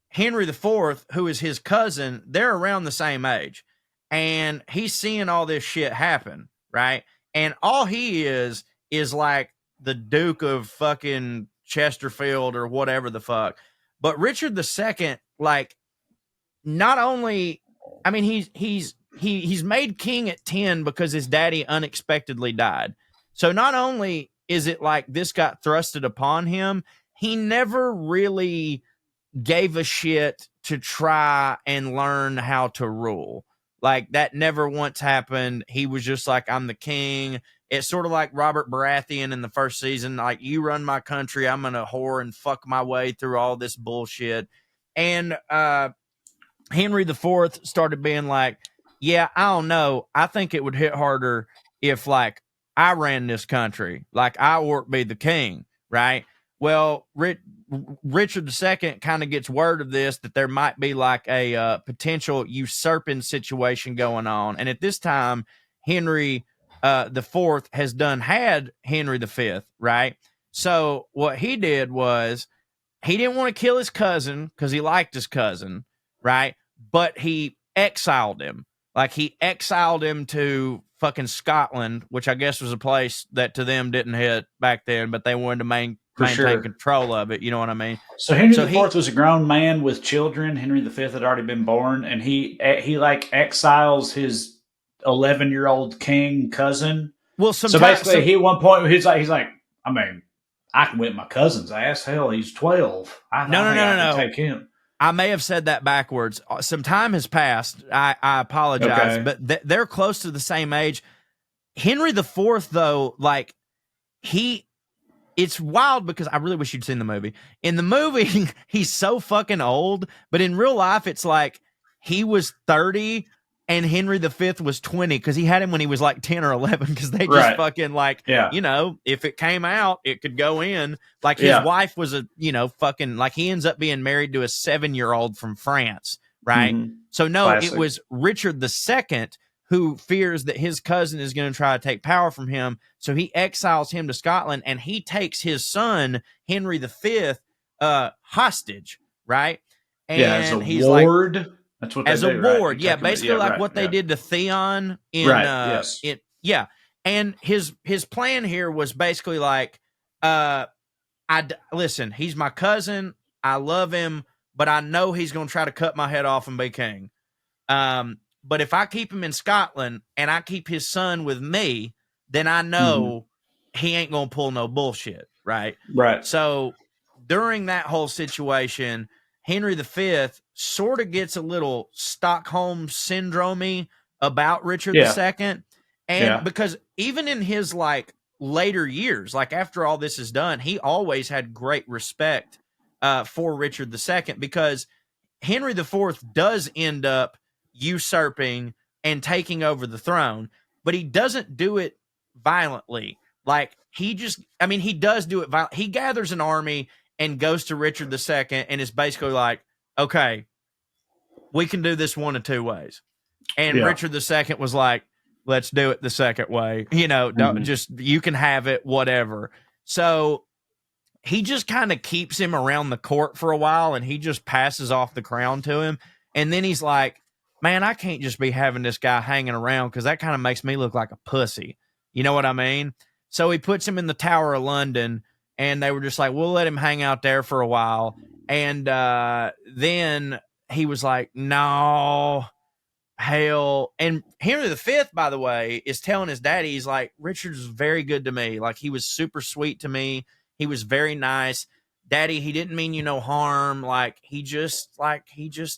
Henry IV, who is his cousin, they're around the same age. And he's seeing all this shit happen, right? And all he is like the Duke of fucking Chesterfield or whatever the fuck. But Richard II, like, not only, I mean, he's made king at 10 because his daddy unexpectedly died. So not only is it like this got thrusted upon him, he never really gave a shit to try and learn how to rule. Like that never once happened. He was just like, I'm the king. It's sort of like Robert Baratheon in the first season. Like, you run my country, I'm going to whore and fuck my way through all this bullshit. And Henry IV started being like, yeah, I don't know. I think it would hit harder if like I ran this country. Like I would be the king, right? Well, Richard II kind of gets word of this, that there might be like a potential usurping situation going on. And at this time, Henry IV has had Henry V, right? So what he did was he didn't want to kill his cousin because he liked his cousin, right? But he exiled him. Like he exiled him to fucking Scotland, which I guess was a place that to them didn't hit back then, but they wanted to maintain control of it. You know what I mean? So Henry IV was a grown man with children. Henry V had already been born, and he like exiles his 11-year-old king cousin. Well, so basically, he at one point he's like, I mean, I can whip my cousin's ass. Hell, he's 12. No. Take him. I may have said that backwards. Some time has passed. I apologize, but they're close to the same age. Henry IV, though, like it's wild because I really wish you'd seen the movie. In the movie, he's so fucking old, but in real life, it's like he was 30 and Henry V was 20 because he had him when he was like 10 or 11 because they just fucking like, if it came out, it could go in. Like his wife was fucking like he ends up being married to a 7-year-old from France, right? Mm-hmm. So no, Classic. It was Richard II who fears that his cousin is going to try to take power from him. So he exiles him to Scotland and he takes his son, Henry V, hostage, right? And as a ward. Like, that's what they as do, a ward, right? basically like what they did to Theon in yes. And his plan here was basically like, Listen, he's my cousin. I love him, but I know he's going to try to cut my head off and be king. But if I keep him in Scotland and I keep his son with me, then I know he ain't going to pull no bullshit, right? Right. So during that whole situation, Henry V sort of gets a little Stockholm syndrome-y about Richard II. And because even in his like later years, like after all this is done, he always had great respect for Richard II, because Henry IV does end up usurping and taking over the throne, but he doesn't do it violently. Like he does do it violently. He gathers an army and goes to Richard II and is basically like, okay, we can do this one of two ways. And Richard II was like, let's do it the second way. Don't just, you can have it, whatever. So he just kind of keeps him around the court for a while, and he just passes off the crown to him. And then he's like, man, I can't just be having this guy hanging around, because that kind of makes me look like a pussy. You know what I mean? So he puts him in the Tower of London, and they were just like, we'll let him hang out there for a while. And then he was like, no, hell. And Henry V, by the way, is telling his daddy, he's like, Richard's very good to me. Like, he was super sweet to me. He was very nice. Daddy, he didn't mean you no harm. Like, he just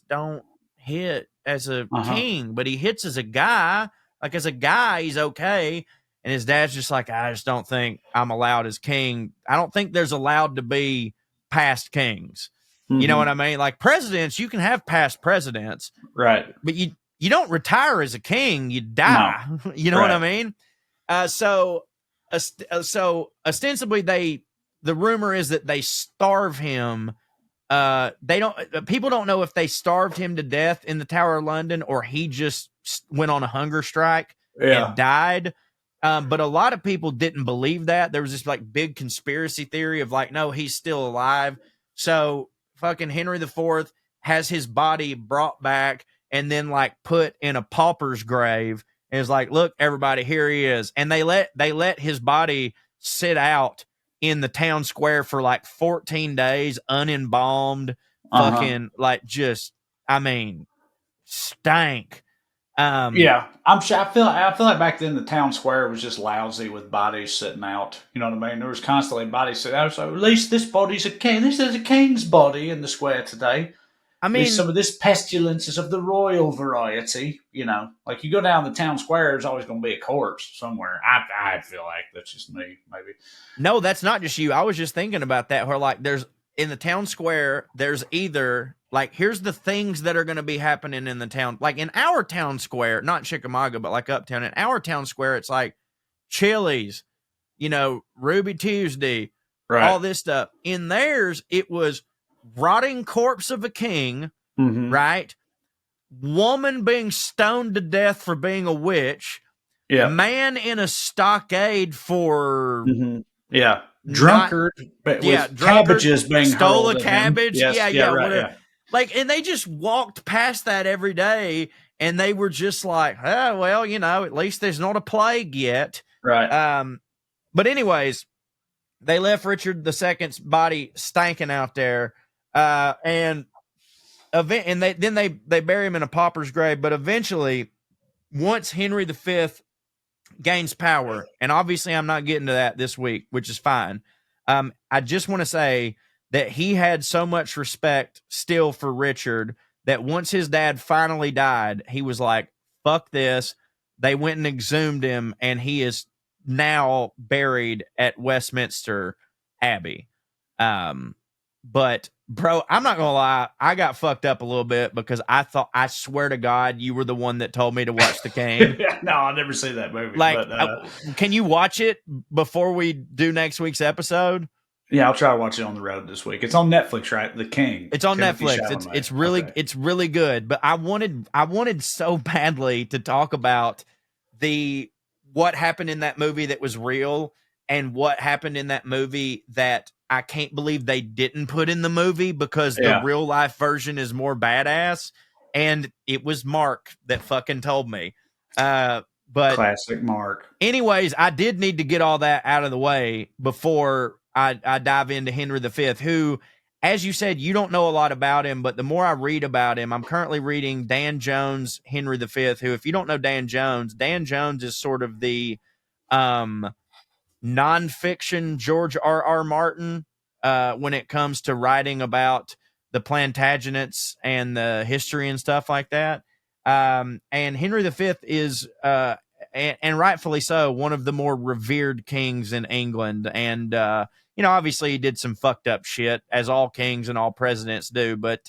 don't hit as a king, but he hits as a guy. Like, as a guy, he's okay. And his dad's just like, I just don't think I'm allowed as king. I don't think there's allowed to be past kings. You know what I mean? Like, presidents, you can have past presidents. Right. But you don't retire as a king. You die. No. You know what I mean? So ostensibly the rumor is that they starve him. People don't know if they starved him to death in the Tower of London or he just went on a hunger strike and died. But a lot of people didn't believe that. There was this like big conspiracy theory of like, no, he's still alive. So fucking Henry IV has his body brought back and then like put in a pauper's grave. And it's like, look, everybody, here he is. And they let his body sit out in the town square for like 14 days, unembalmed, fucking like just, I mean, stank. I'm sure. I feel like back then the town square was just lousy with bodies sitting out. You know what I mean? There was constantly bodies sitting out. So at least this body's a king. This is a king's body in the square today. I mean, some of this pestilence is of the royal variety. You know, like you go down the town square, there's always going to be a corpse somewhere. I feel like that's just me, maybe. No, that's not just you. I was just thinking about that. Where like there's in the town square, there's either like here's the things that are going to be happening in the town. Like in our town square, not Chickamauga, but like uptown. In our town square, it's like Chili's, Ruby Tuesday, all this stuff. In theirs, it was rotting corpse of a king, right? Woman being stoned to death for being a witch. Yeah. Man in a stockade for drunkard, cabbages being stole a cabbage. Yes, Like, and they just walked past that every day, and they were just like, oh, well, at least there's not a plague yet. Right. But anyways, they left Richard II's body stanking out there. And they bury him in a pauper's grave. But eventually, once Henry V gains power, and obviously I'm not getting to that this week, which is fine. I just want to say that he had so much respect still for Richard that once his dad finally died, he was like, fuck this. They went and exhumed him, and he is now buried at Westminster Abbey. But bro, I'm not gonna lie, I got fucked up a little bit because I swear to God, you were the one that told me to watch The King. No, I'll never see that movie. Like, can you watch it before we do next week's episode? Yeah, I'll try to watch it on the road this week. It's on Netflix, right? The King. It's on Netflix. It's really good. But I wanted so badly to talk about what happened in that movie that was real and what happened in that movie that I can't believe they didn't put in the movie because the real life version is more badass. And it was Mark that fucking told me. But classic Mark. Anyways, I did need to get all that out of the way before I dive into Henry V, who, as you said, you don't know a lot about him, but the more I read about him, I'm currently reading Dan Jones' Henry V, who, if you don't know Dan Jones is sort of the nonfiction George R.R. Martin when it comes to writing about the Plantagenets and the history and stuff like that. And Henry V is, and rightfully so, one of the more revered kings in England. And, obviously he did some fucked up shit, as all kings and all presidents do, but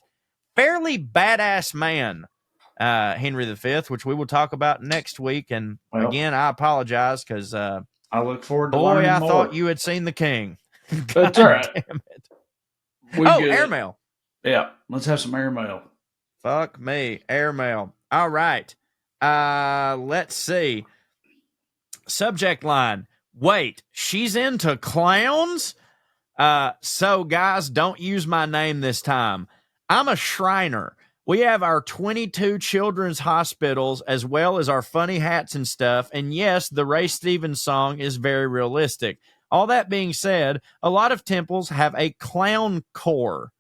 fairly badass man, Henry V, which we will talk about next week. And again, I apologize because I look forward to learning more. Thought you had seen the king. That's all right. Damn it. Good. Airmail. Yeah, let's have some airmail. Fuck me, airmail. All right. Let's see. Subject line. Wait, she's into clowns? So guys, don't use my name this time. I'm a Shriner. We have our 22 children's hospitals as well as our funny hats and stuff. And yes, the Ray Stevens song is very realistic. All that being said, a lot of temples have a clown corps.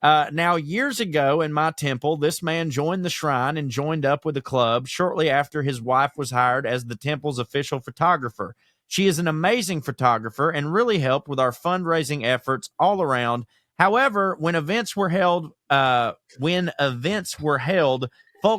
Now, years ago in my temple, this man joined the shrine and joined up with the club shortly after his wife was hired as the temple's official photographer. She is an amazing photographer and really helped with our fundraising efforts all around. However, when events were held, folks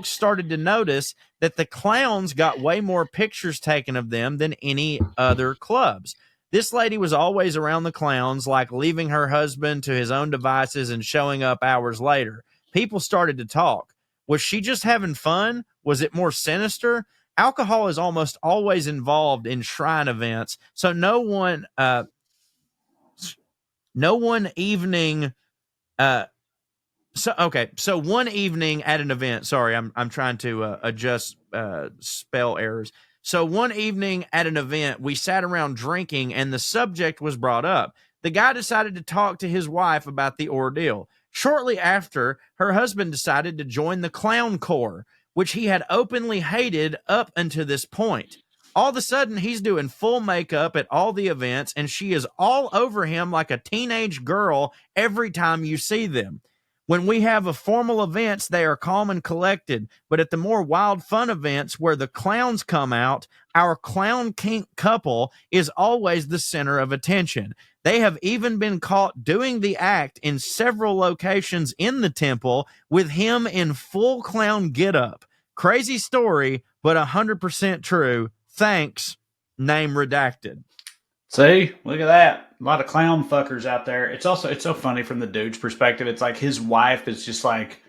started to notice that the clowns got way more pictures taken of them than any other clubs. This lady was always around the clowns, like leaving her husband to his own devices and showing up hours later. People started to talk. Was she just having fun? Was it more sinister? Alcohol is almost always involved in shrine events, so so one evening at an event, sorry, I'm trying to adjust spell errors. So one evening at an event, we sat around drinking and the subject was brought up. The guy decided to talk to his wife about the ordeal. Shortly after, her husband decided to join the clown corps, which he had openly hated up until this point. All of a sudden, he's doing full makeup at all the events, and she is all over him like a teenage girl every time you see them. When we have formal events, they are calm and collected, but at the more wild fun events where the clowns come out, our clown kink couple is always the center of attention. They have even been caught doing the act in several locations in the temple with him in full clown getup. Crazy story, but 100% true. Thanks, name redacted. See, look at that. A lot of clown fuckers out there. It's so funny from the dude's perspective. It's like his wife is just like,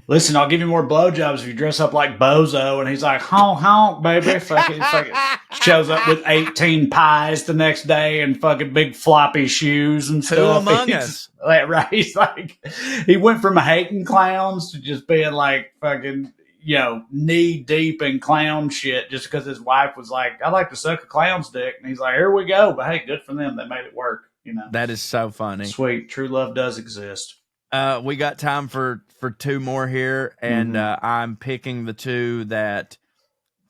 listen, I'll give you more blowjobs if you dress up like Bozo. And he's like, honk, honk, baby. It's like shows up with 18 pies the next day and fucking big floppy shoes and stuff. Who among us? Right. He's like, he went from hating clowns to just being like fucking, knee deep in clown shit just because his wife was like, I like to suck a clown's dick. And he's like, here we go. But hey, good for them. They made it work. That is so funny. Sweet. True love does exist. We got time for two more here. And I'm picking the two that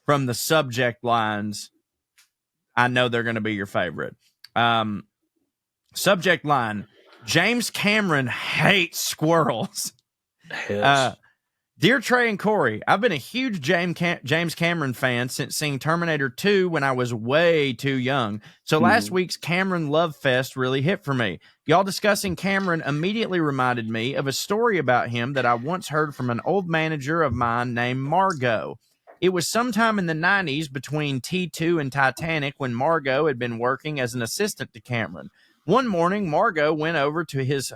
from the subject lines, I know they're going to be your favorite. Subject line, James Cameron hates squirrels. Dear Trae and Corey, I've been a huge James Cameron fan since seeing Terminator 2 when I was way too young. So last week's Cameron Love Fest really hit for me. Y'all discussing Cameron immediately reminded me of a story about him that I once heard from an old manager of mine named Margot. It was sometime in the 90s between T2 and Titanic when Margot had been working as an assistant to Cameron. One morning, Margot went over to his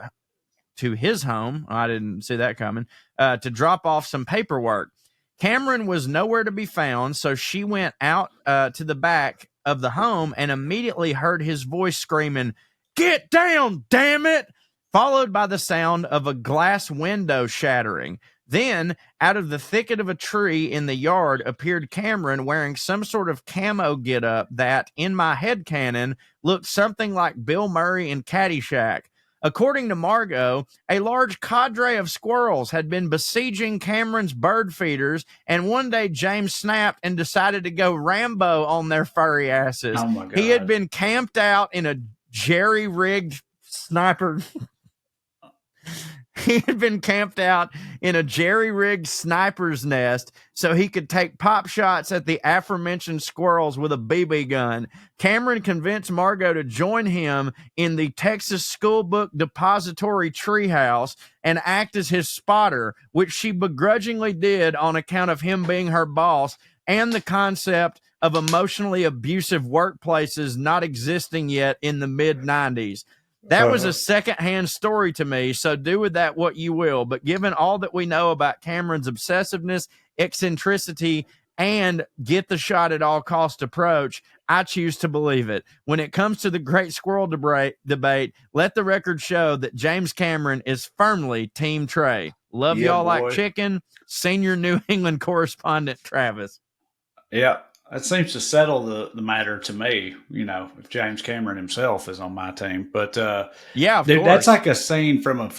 home, I didn't see that coming, to drop off some paperwork. Cameron was nowhere to be found, so she went out to the back of the home and immediately heard his voice screaming, "Get down, damn it!" followed by the sound of a glass window shattering. Then, out of the thicket of a tree in the yard appeared Cameron wearing some sort of camo getup that, in my headcanon, looked something like Bill Murray in Caddyshack. According to Margot, a large cadre of squirrels had been besieging Cameron's bird feeders, and one day James snapped and decided to go Rambo on their furry asses. Oh my God. He had been camped out in a jerry-rigged sniper. He had been camped out in a jerry-rigged sniper's nest so he could take pop shots at the aforementioned squirrels with a BB gun. Cameron convinced Margot to join him in the Texas Schoolbook Depository treehouse and act as his spotter, which she begrudgingly did on account of him being her boss and the concept of emotionally abusive workplaces not existing yet in the mid-90s. That was a secondhand story to me, so do with that what you will. But given all that we know about Cameron's obsessiveness, eccentricity, and get the shot at all cost approach, I choose to believe it. When it comes to the great squirrel debate, let the record show that James Cameron is firmly Team Trae. Love y'all like chicken. Senior New England correspondent Travis. Yeah. That seems to settle the matter to me, if James Cameron himself is on my team. But yeah, dude, that's like a scene from a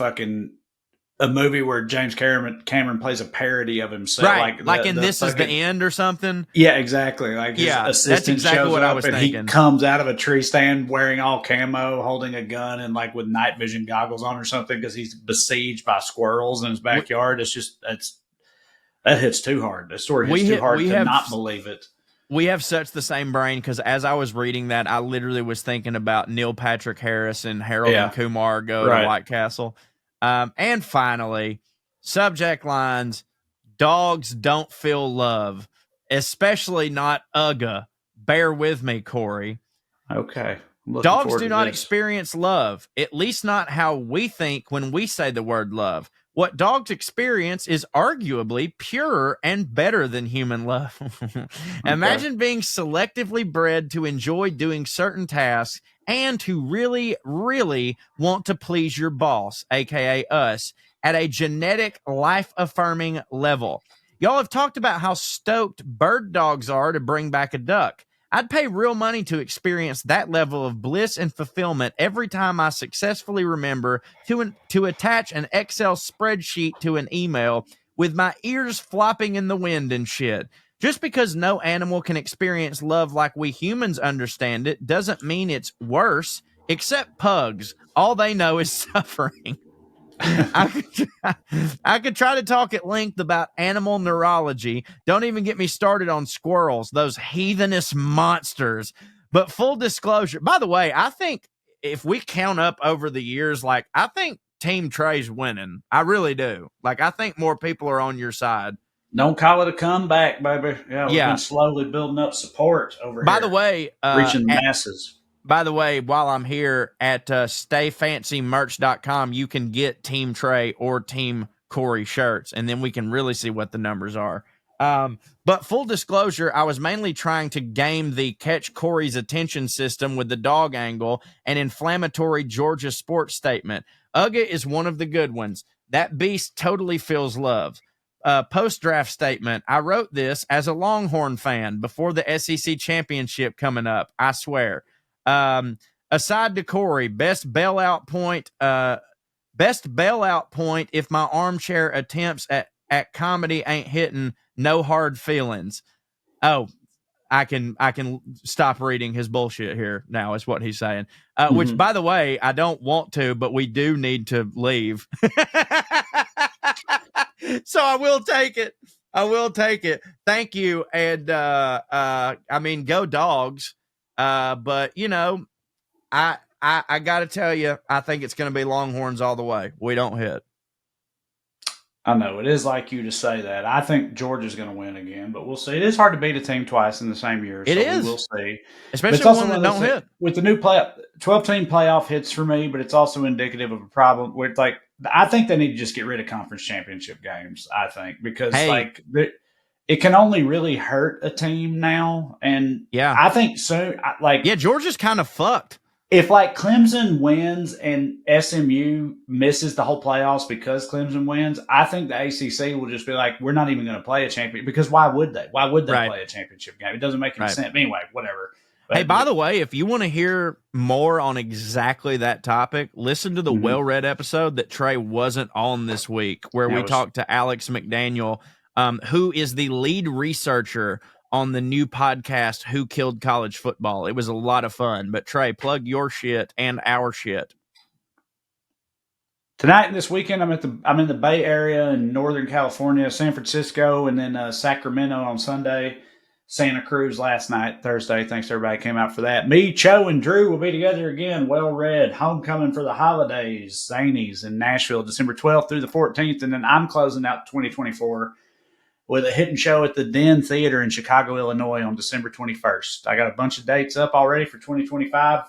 movie where James Cameron plays a parody of himself. Right. Like in This Is the End or something. Yeah, exactly. Like his assistant that's exactly shows what up I was and thinking. He comes out of a tree stand wearing all camo, holding a gun and like with night vision goggles on or something because he's besieged by squirrels in his backyard. That hits too hard. The story hits too hard to not believe it. We have such the same brain because as I was reading that, I literally was thinking about Neil Patrick Harris and Harold and Kumar go to White Castle. And finally, subject lines, dogs don't feel love, especially not UGA. Bear with me, Corey. Okay. Dogs do not experience love, at least not how we think when we say the word love. What dogs experience is arguably purer and better than human love. Imagine being selectively bred to enjoy doing certain tasks and to really, really want to please your boss, aka us, at a genetic, life-affirming level. Y'all have talked about how stoked bird dogs are to bring back a duck. I'd pay real money to experience that level of bliss and fulfillment every time I successfully remember to attach an Excel spreadsheet to an email with my ears flopping in the wind and shit. Just because no animal can experience love like we humans understand it doesn't mean it's worse, except pugs. All they know is suffering. I could try to talk at length about animal neurology. Don't even get me started on squirrels, those heathenous monsters. But full disclosure, by the way, I think if we count up over the years, I think Team Trae's winning. I really do. I think more people are on your side. Don't call it a comeback, baby. Yeah, we've been slowly building up support over here. By the way, reaching the masses. By the way, while I'm here at stayfancymerch.com, you can get Team Trae or Team Corey shirts, and then we can really see what the numbers are. But full disclosure, I was mainly trying to game the catch Corey's attention system with the dog angle and inflammatory Georgia sports statement. UGA is one of the good ones. That beast totally feels love. Post-draft statement. I wrote this as a Longhorn fan before the SEC championship coming up. I swear. Aside to Corey, best bailout point if my armchair attempts at comedy ain't hitting, no hard feelings. Oh, I can stop reading his bullshit here now is what he's saying. Which, by the way, I don't want to, but we do need to leave. So I will take it. Thank you. And, go dogs. But I got to tell you, I think it's going to be Longhorns all the way. We don't hit. I know it is like you to say that. I think Georgia's going to win again, but we'll see. It is hard to beat a team twice in the same year. It is. We will see. Especially one that don't hit. With the new 12-team playoff hits for me, but it's also indicative of a problem where I think they need to just get rid of conference championship games, I think, because it can only really hurt a team now. And I think soon, Georgia's kind of fucked. If Clemson wins and SMU misses the whole playoffs because Clemson wins, I think the ACC will just be like, we're not even going to play a championship because why would they? Why would they play a championship game? It doesn't make any sense. Anyway, whatever. Hey, by the way, if you want to hear more on exactly that topic, listen to the well-read episode that Trae wasn't on this week, where we talked to Alex McDaniel, who is the lead researcher on the new podcast, Who Killed College Football. It was a lot of fun. But Trae, plug your shit and our shit. Tonight and this weekend, I'm in the Bay Area in Northern California, San Francisco, and then Sacramento on Sunday. Santa Cruz last night, Thursday. Thanks to everybody who came out for that. Me, Cho, and Drew will be together again. Well read. Homecoming for the holidays. Zanies in Nashville, December 12th through the 14th. And then I'm closing out 2024 with a hidden show at the Den Theater in Chicago, Illinois on December 21st. I got a bunch of dates up already for 2025.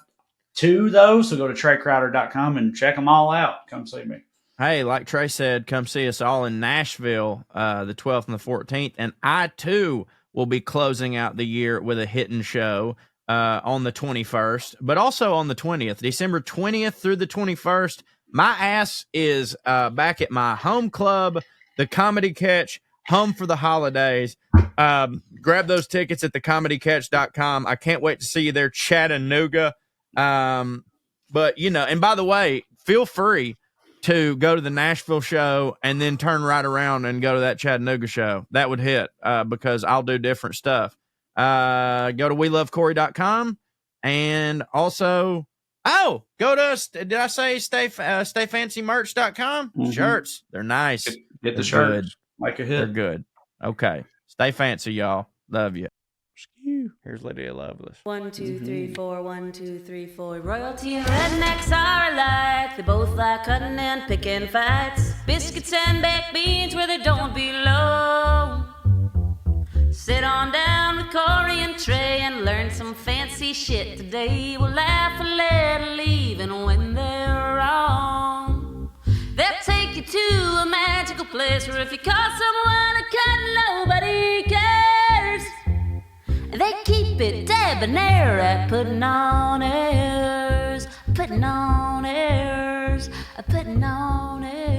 2, though, so go to TraeCrowder.com and check them all out. Come see me. Hey, like Trae said, come see us all in Nashville the 12th and the 14th. And I, too, will be closing out the year with a hidden show on the 21st, but also on the 20th. December 20th through the 21st, my ass is back at my home club, the Comedy Catch, home for the holidays. Grab those tickets at thecomedycatch.com. I can't wait to see you there, Chattanooga. But, you know, and by the way, feel free to go to the Nashville show and then turn right around and go to that Chattanooga show. That would hit because I'll do different stuff. Go to welovecorey.com and also, go to, did I say stayfancymerch.com? Mm-hmm. Shirts. They're nice. Get the shirts. Like a hit. They're good. Okay. Stay fancy, y'all. Love you. Here's Lydia Lovelace. 1, 2, 3, 4. 1, 2, 3, 4. Royalty and rednecks are alike. They both like cutting and picking fights. Biscuits and baked beans where they don't belong. Sit on down with Corey and Trae and learn some fancy shit today. We'll laugh a little even when they're wrong. They'll take you to a magical place where if you call someone a cut, nobody cares. They keep it debonair at putting on airs, putting on airs, putting on airs.